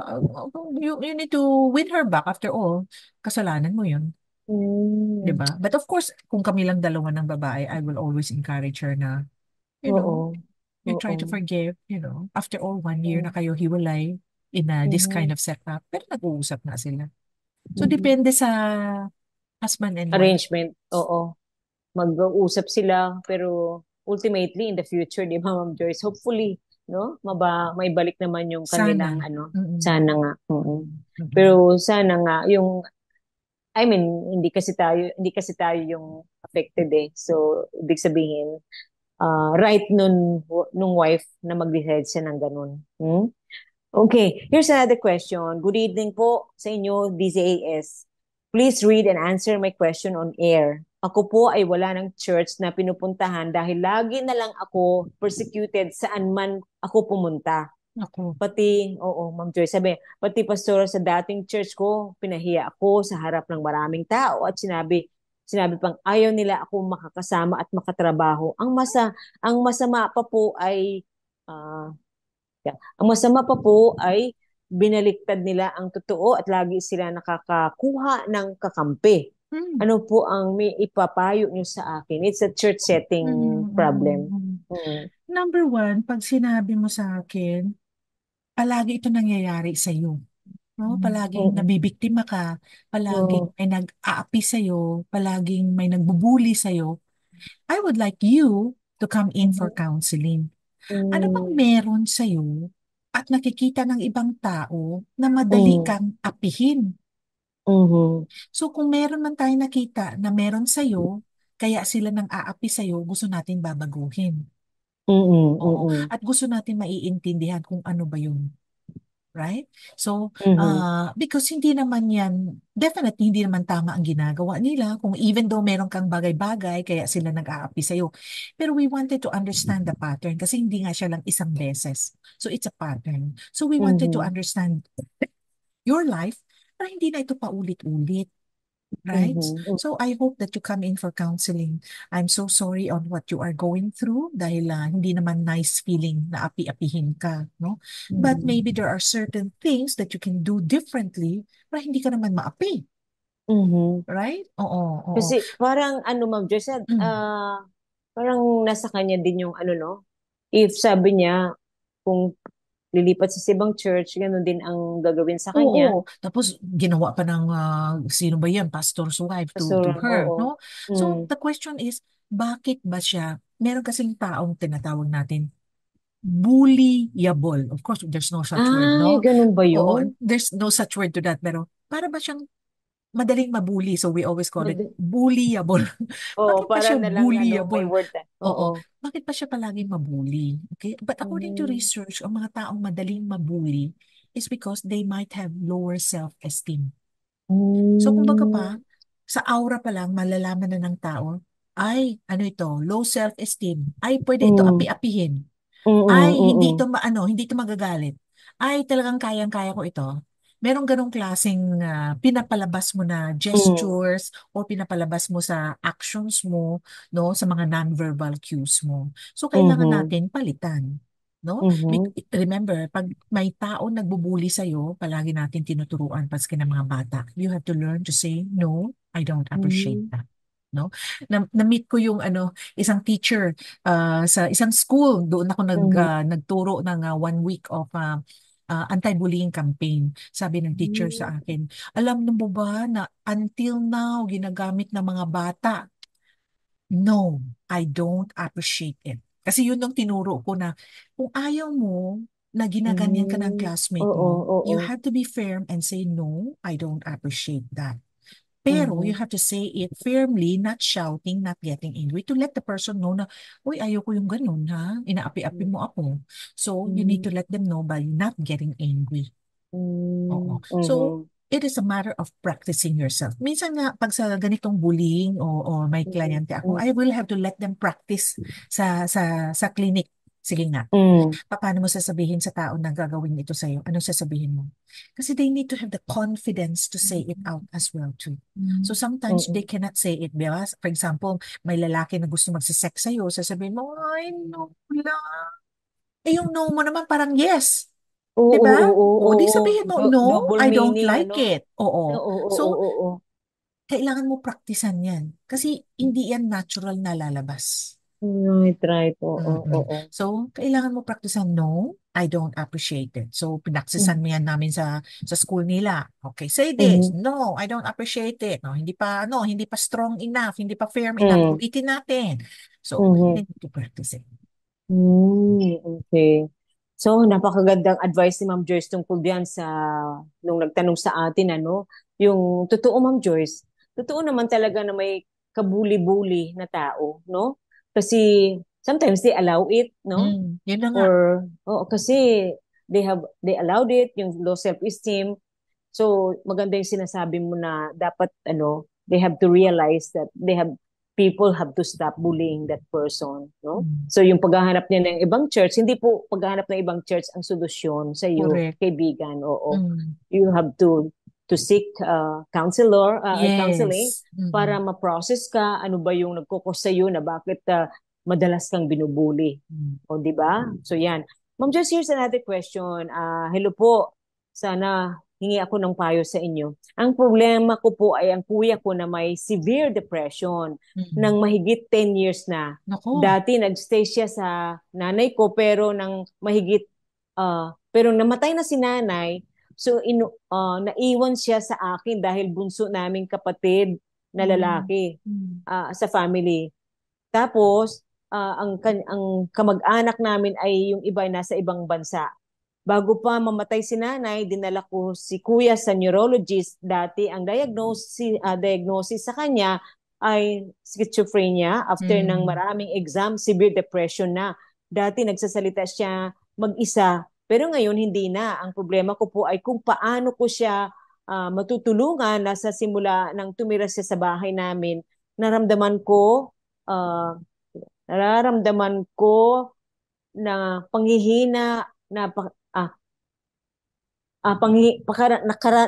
you need to win her back after all. Kasalanan mo yun. Mm. 'Di ba? But of course, kung kami lang dalawa ng babae, I will always encourage her na, Oo. you Oo. try to forgive, after all, 1 year na kayo hiwalay in this kind of setup. Pero nag-uusap na sila. So, depende sa husband and wife. Arrangement. Oo. mag-uusap sila, pero ultimately in the future, di ba, Ma'am Joyce, hopefully, no, may balik naman yung kanilang Sana. ano, Mm-mm. sana nga. Oo. Mm-mm. Pero sana nga yung I mean, hindi kasi tayo yung affected eh. So, ibig sabihin, right nung wife na mag-decide siya ng ganun. Hmm? Okay, here's another question. Good evening po sa inyo, DZAS. Please read and answer my question on air. Ako po ay wala ng church na pinupuntahan dahil lagi na lang ako persecuted saan man ako pumunta. Ako. Pati, oo, Ma'am Joy, sabi, pati pastor sa dating church ko, pinahiya ako sa harap ng maraming tao at sinabi pang ayaw nila ako makakasama at makatrabaho. Ang masama pa po ay ah, ang masama pa po ay binaliktad nila ang totoo at lagi sila nakakakuha ng kakampi. Mm. Ano po ang may ipapayo niyo sa akin? It's a church setting Mm, mm, problem. mm. Mm. Number one, pag sinabi mo sa akin, palagi ito nangyayari sa iyo. No? Palaging Mm. nabibiktima ka, palaging Mm. may nag-aapi sa iyo, palaging may nagbubuli sa iyo. I would like you to come in for counseling. Ano bang Mm. meron sa iyo at nakikita ng ibang tao na madali Mm. kang apihin? Mhm. So kung meron man tayong nakita na meron sa iyo, kaya sila nang aapi sa iyo, gusto natin babaguhin. Mm. Oo. Mm. At gusto natin maiintindihan kung ano ba yun. Right? So, Mhm. because hindi naman yan, definitely hindi naman tama ang ginagawa nila kung even though meron kang bagay-bagay, kaya sila nag-aapi sa'yo. Pero we wanted to understand the pattern kasi hindi nga siya lang isang beses. So, it's a pattern. So, we wanted to Mhm. understand your life para hindi na ito paulit-ulit. Right? Mhm. So I hope that you come in for counseling. I'm so sorry on what you are going through dahil hindi naman nice feeling na api-apihin ka, no? But Mhm. maybe there are certain things that you can do differently para hindi ka naman maapi, Mhm. right? Oo, oo. Kasi parang ano Ma'am Joyce, Mm. parang nasa kanya din yung ano no. If sabi niya kung lilipat sa ibang church, ganun din ang gagawin sa kanya. Oo, tapos ginawa pa ng sino ba yan, pastor's wife to Pastor, her, oo. no? So Mm. the question is, bakit ba siya, meron kasing taong tinatawag natin bullyable. Of course, there's no such word, Ay, no? ganun ba Oo, yun? there's no such word to that. Pero para ba siyang madaling mabully? So we always call it Mad- bullyable. Oo, Bakit ba para siya na lang ano, may bullyable? word Oo. Oo. Bakit ba siya palaging mabully? Okay? But according to Mm. research, ang mga taong madaling mabully is because they might have lower self-esteem. So kumbaga pa, Mm. sa aura pa lang, malalaman na ng tao, ay, ano ito, low self-esteem. Ay, pwede ito Mm. api-apihin. Mm. Ay, Mm. hindi ito magagalit. Ay, talagang kayang-kaya ko ito. Merong ganong klaseng pinapalabas mo na Mm. gestures o pinapalabas mo sa actions mo, no, sa mga non-verbal cues mo. So, kailangan Mhm. natin palitan. No? Mhm. Remember, pag may tao nagbubuli sa'yo, palagi natin tinuturuan paski ng mga bata. You have to learn to say, no, I don't appreciate Mhm. that. No? Na-meet ko yung isang teacher sa isang school. Doon ako Mhm. nagturo ng 1 week of anti-bullying campaign. Sabi ng teacher sa akin, alam mo ba na until now, ginagamit ng mga bata? No, I don't appreciate it. Kasi yun ang tinuro ko na kung ayaw mo na ginaganyan ka ng Mm. classmate Oo, mo, you oo. have to be firm and say, no, I don't appreciate that. Pero you Mhm. have to say it firmly, not shouting, not getting angry, to let the person know na, uy, ayoko yung ganun, ha? Inaapi-api mo ako. So, you need Mm. to let them know by not getting angry. Oo. Mm. So, Mhm. it is a matter of practicing yourself. Minsan nga, pag sa ganitong bullying o may Mhm. kliyente ako, I will have to let them practice sa clinic. Sige nga, Mm. paano mo sasabihin sa tao na gagawin ito sa'yo? Anong sasabihin mo? Kasi they need to have the confidence to say it out as well too. So sometimes they Mm. cannot say it, di ba? For example, may lalaki na gusto magsisex sa'yo, sasabihin mo, ay, no lang. Eh yung no mo naman parang yes. Oo, Di ba? oo, oo, O di oo. sabihin mo, no, Double I don't meaning, like ano? it. Oo. Oo, oo, So, oo, oo. kailangan mo praktisan yan. Kasi hindi yan natural na lalabas. Right, right. Oo, Mm-mm. oo. So, kailangan mo praktisan, no, I don't appreciate it. So, pinaksisan mo yan namin sa school nila. Okay, say this. Mhm. No, I don't appreciate it. No, hindi pa strong enough, hindi pa firm enough. Mm. Ulitin natin. So, Mhm. they need to practice it. Okay. So, napakagandang advice ni Ma'am Joyce tungkol diyan sa nung nagtanong sa atin ano, yung totoo Ma'am Joyce, totoo naman talaga na may kabuli-buli na tao, no? Kasi sometimes they allow it, no? Yun na nga. Or kasi they allowed it, yung low self-esteem. So, maganda yung sinasabi mo na dapat they have to realize that people have to stop bullying that person, no? Mm, So, yung paghahanap niya ng ibang church, hindi po paghahanap ng ibang church ang solusyon sa iyo, correct. kaibigan. Oo. Mm, You have to seek counseling yes. para Mm, ma-process ka ano ba yung nagkukos sa iyo na bakit madalas kang binubuli. mm, O, di ba? So, yan. Ma'am, just here's another question. Hello po. Sana hingi ako ng payo sa inyo. Ang problema ko po ay ang kuya ko na may severe depression ng mm. mahigit 10 years na. Nako. Dati nagstay siya sa nanay ko pero pero namatay na si nanay. So naiwan siya sa akin dahil bunso naming kapatid na Mm, lalaki mm, sa family. Tapos ang kamag-anak namin ay yung iba ay nasa ibang bansa. Bago pa mamatay si nanay, dinala ko si kuya sa neurologist. Dati ang diagnosis sa kanya ay schizophrenia after ng mm. maraming exam, severe depression na. Dati nagsasalita siya mag-isa, pero ngayon hindi na. Ang problema ko po ay kung paano ko siya matutulungan na sa simula nang tumira siya sa bahay namin. Naramdaman ko, ah, nararamdaman ko na panghihina na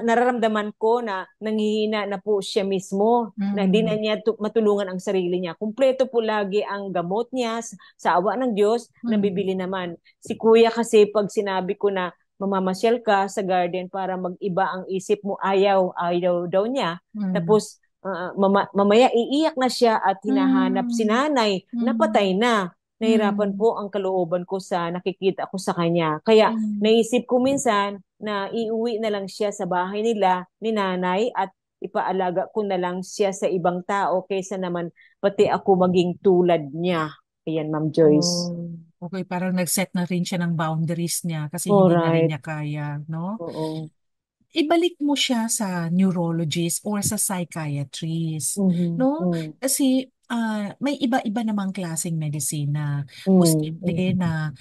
nararamdaman ko na nanghihina na po siya mismo, na hindi na Mm, niya matulungan ang sarili niya. Kumpleto po lagi ang gamot niya sa awa ng Diyos, mm, nabibili naman. Si kuya kasi pag sinabi ko na mamamasyal ka sa garden para mag-iba ang isip mo, ayaw daw niya. mm, Tapos mamaya iiyak na siya at hinahanap si mm, nanay, napatay mm, na. Nahirapan mm, po ang kalooban ko sa nakikita ko sa kanya. Kaya mm. naisip ko minsan na iuwi na lang siya sa bahay nila ni nanay at ipaalaga ko na lang siya sa ibang tao kaysa naman pati ako maging tulad niya. Ayan, Ma'am Joyce. Oh, okay, parang nag-set na rin siya ng boundaries niya kasi hindi na rin Alright. niya kaya, no? Oo. Ibalik mo siya sa neurologist or sa psychiatrist, Mhm. no? Mm. Kasi may iba-iba namang klaseng medisina. Mm. Posible Mm. na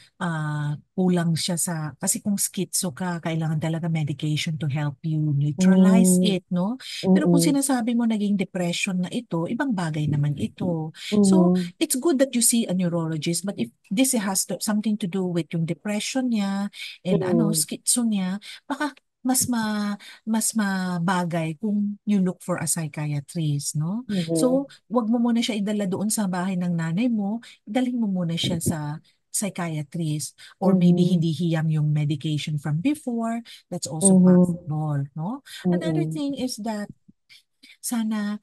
kulang siya kasi kung schizo ka, kailangan talaga medication to help you neutralize Mm. it, no? Pero kung Mm. sinasabi mo naging depression na ito, ibang bagay naman ito. So, Mhm. it's good that you see a neurologist, but if this something to do with yung depression niya and Mm. schizo niya, baka mas mabagay kung you look for a psychiatrist, no? Mhm. So, wag mo muna siya idala doon sa bahay ng nanay mo, dalhin mo muna siya sa psychiatrist or maybe Mhm. hindi hiyang yung medication from before, that's also Mhm. possible, no? Another Mm. thing is that sana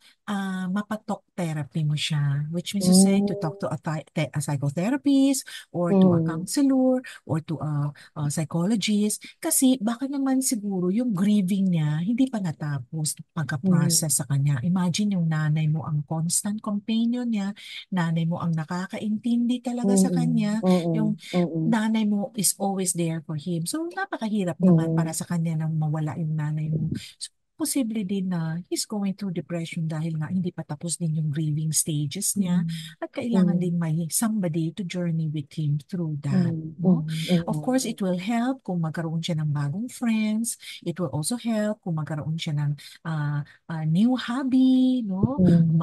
mapatalk therapy mo siya, which means to say to talk Mm. to a psychotherapist or to a Mm. counselor or to a psychologist kasi baka naman siguro yung grieving niya hindi pa natapos Mhm. pagka-process sa kanya. Imagine yung nanay mo ang constant companion niya, nanay mo ang nakakaintindi talaga sa Mm. kanya, Mm. yung Mm. nanay mo is always there for him. So napakahirap naman para Mm. sa kanya na mawala yung nanay mo. So, posible din na he's going through depression dahil nga hindi pa tapos din yung grieving stages niya Mm. at kailangan Mm. din may somebody to journey with him through that. Mm. No? Of Mm. course, it will help kung magkaroon siya ng bagong friends. It will also help kung magkaroon siya ng new hobby, no? Mm.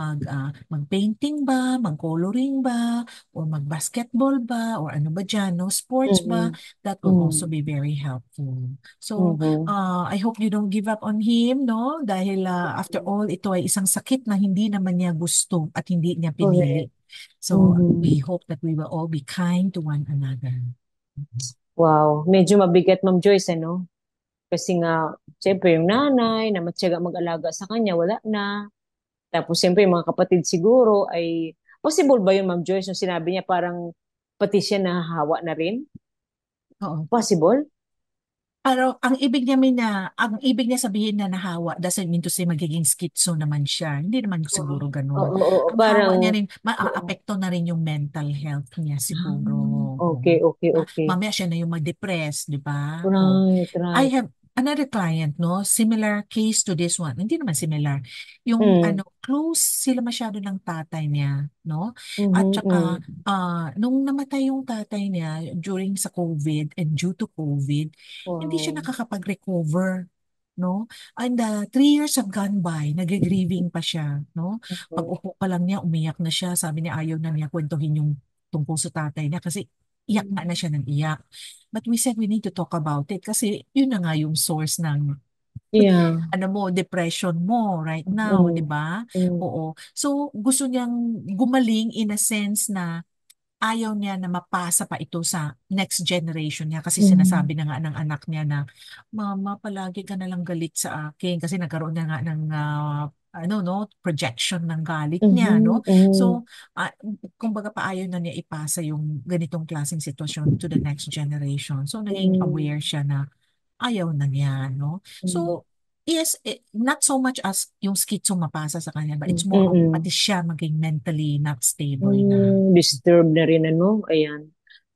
Mag-painting ba, mag-coloring ba, or mag-basketball ba, or ano ba dyan, no? Sports ba? Mm. That will also Mm. be very helpful. So, Mhm. I hope you don't give up on him, no? Dahil after all, ito ay isang sakit na hindi naman niya gusto at hindi niya pinili. Correct. So, we Mhm. hope that we will all be kind to one another. Mhm. Wow, medyo mabigat, Ma'am Joyce, ano? Kasi nga, siyempre yung nanay na matyaga mag-alaga sa kanya, wala na. Tapos siyempre yung mga kapatid siguro ay Possible ba yun, Ma'am Joyce, yung sinabi niya parang pati siya nahahawa na rin? Oo. Possible? Pero ang ibig niya sabihin na nahawa doesn't mean to say magiging schizo naman siya. Hindi naman Oo, siguro ganun. oo, oo, Ang hawa parang, niya rin, oo. maaapekto na rin yung mental health niya siguro. Okay, Oo. okay, Na, okay. mamaya siya na yung mag-depress, di ba? Oo. Right, I right. have another client, no? Similar case to this one. Hindi naman similar. Yung Mm. close sila masyado ng tatay niya, no? At Mhm, saka, mm. nung namatay yung tatay niya during sa COVID and due to COVID, hindi siya Wow. nakakapag-recover, no? And 3 years have gone by, nag-grieving pa siya, no? Mhm, Pag-upo pa lang niya, umiyak na siya. Sabi niya ayaw na niya kwentuhin yung tungkol sa tatay niya kasi iyak nga na siya ng iyak. But we said we need to talk about it kasi yun na nga yung source ng yeah. depression mo right now, 'di Mm, ba? mm, Oo. So gusto niyang gumaling in a sense na ayaw niya na mapasa pa ito sa next generation niya kasi mm, sinasabi na nga ng anak niya na, Mama, palagi ka na lang galit sa akin kasi nagkaroon na nga ng projection ng galit niya, mhm, no? mhm, So, kumbaga ayaw na niya ipasa yung ganitong klaseng sitwasyon to the next generation. So, naging mm, aware siya na ayaw na niya, no? mm, So, yes, not so much as yung schizo mapasa sa kanya, but it's more of mm, pati siya maging mentally not stable na. disturb na rin ano. Ayan.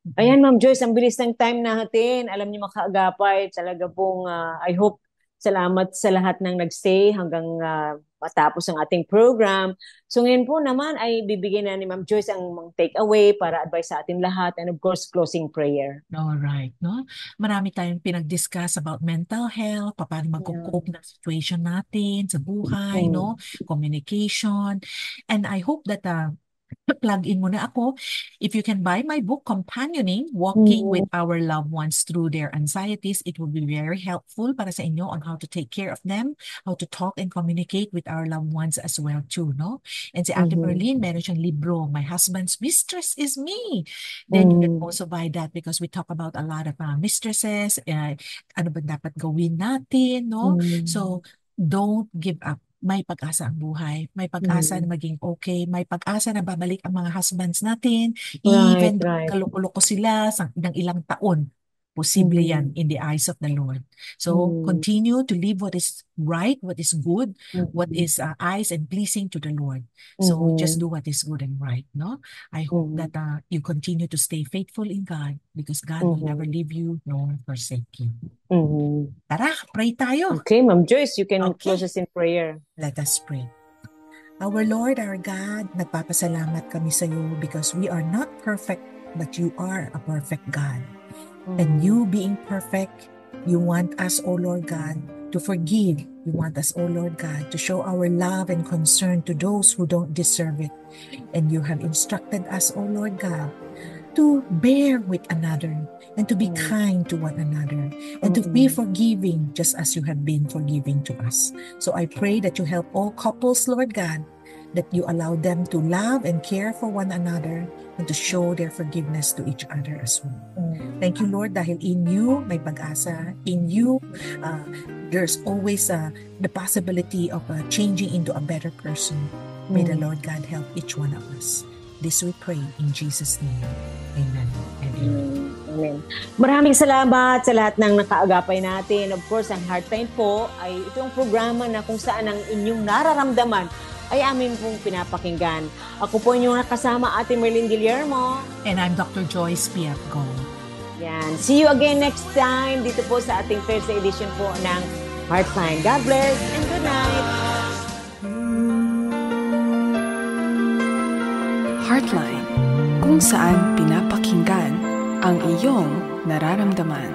Mhm. Ayan, Ma'am Joyce, ang bilis ng time natin. Alam niyo makaagapay. Talaga pong, I hope, salamat sa lahat ng nagstay hanggang matapos ang ating program. So ngayon po naman ay bibigyan na ni Ma'am Joyce ang mga takeaway para advice sa ating lahat and of course, closing prayer. All right, no? Marami tayong pinag-discuss about mental health, paano Yeah. magko-cope ng situation natin sa buhay, no? Mm. Communication. And I hope that plug in muna ako. If you can buy my book, Companioning, Walking with Mm. Our Loved Ones Through Their Anxieties, it will be very helpful para sa inyo on how to take care of them, how to talk and communicate with our loved ones as well too, no? And si Ate Mhm. Merlin, meron siyang libro, My Husband's Mistress is Me. Then you can Mm. also buy that because we talk about a lot of mistresses, ano ba dapat gawin natin, no? Mm. So, don't give up. May pag-asa ang buhay. May pag-asa na Mm. maging okay. May pag-asa na babalik ang mga husbands natin. Right, Even though right. nagkaloko-loko sila ng ilang taon, posible yan Mhm. in the eyes of the Lord. So, Mm. continue to live what is right, what is good, what Mhm. is eyes and pleasing to the Lord. So, just Mhm. do what is good and right, no? I hope Mhm. that you continue to stay faithful in God because God will never Mhm. leave you nor forsake you. Mhm. Tara, pray tayo. Okay, Ma'am Joyce, you can close Okay, us in prayer. let us pray. Our Lord, our God, nagpapasalamat kami sa iyo because we are not perfect, but you are a perfect God. And Mm. you being perfect, you want us, O Lord God, to forgive. You want us, O Lord God, to show our love and concern to those who don't deserve it. And you have instructed us, O Lord God, to bear with another and to be Mm. kind to one another and to be Mm. forgiving just as you have been forgiving to us. So I pray that you help all couples, Lord God, that you allow them to love and care for one another and to show their forgiveness to each other as well. Mm. Thank you, Lord, dahil in you may pag-asa. In you, there's always the possibility of changing into a better person. May the Lord God help each one of us. This we pray in Jesus' name. Amen and amen. Amen. Maraming salamat sa lahat ng nakaagapay natin. Of course, ang Heartline po ay itong programa na kung saan ang inyong nararamdaman ay amin pong pinapakinggan. Ako po inyong nakasama, Ate Merlin Guillermo. And I'm Dr. Joyce Piatco. Yan. See you again next time dito po sa ating Thursday edition po ng Heartline. God bless and good night. Heartline, kung saan pinapakinggan ang iyong nararamdaman.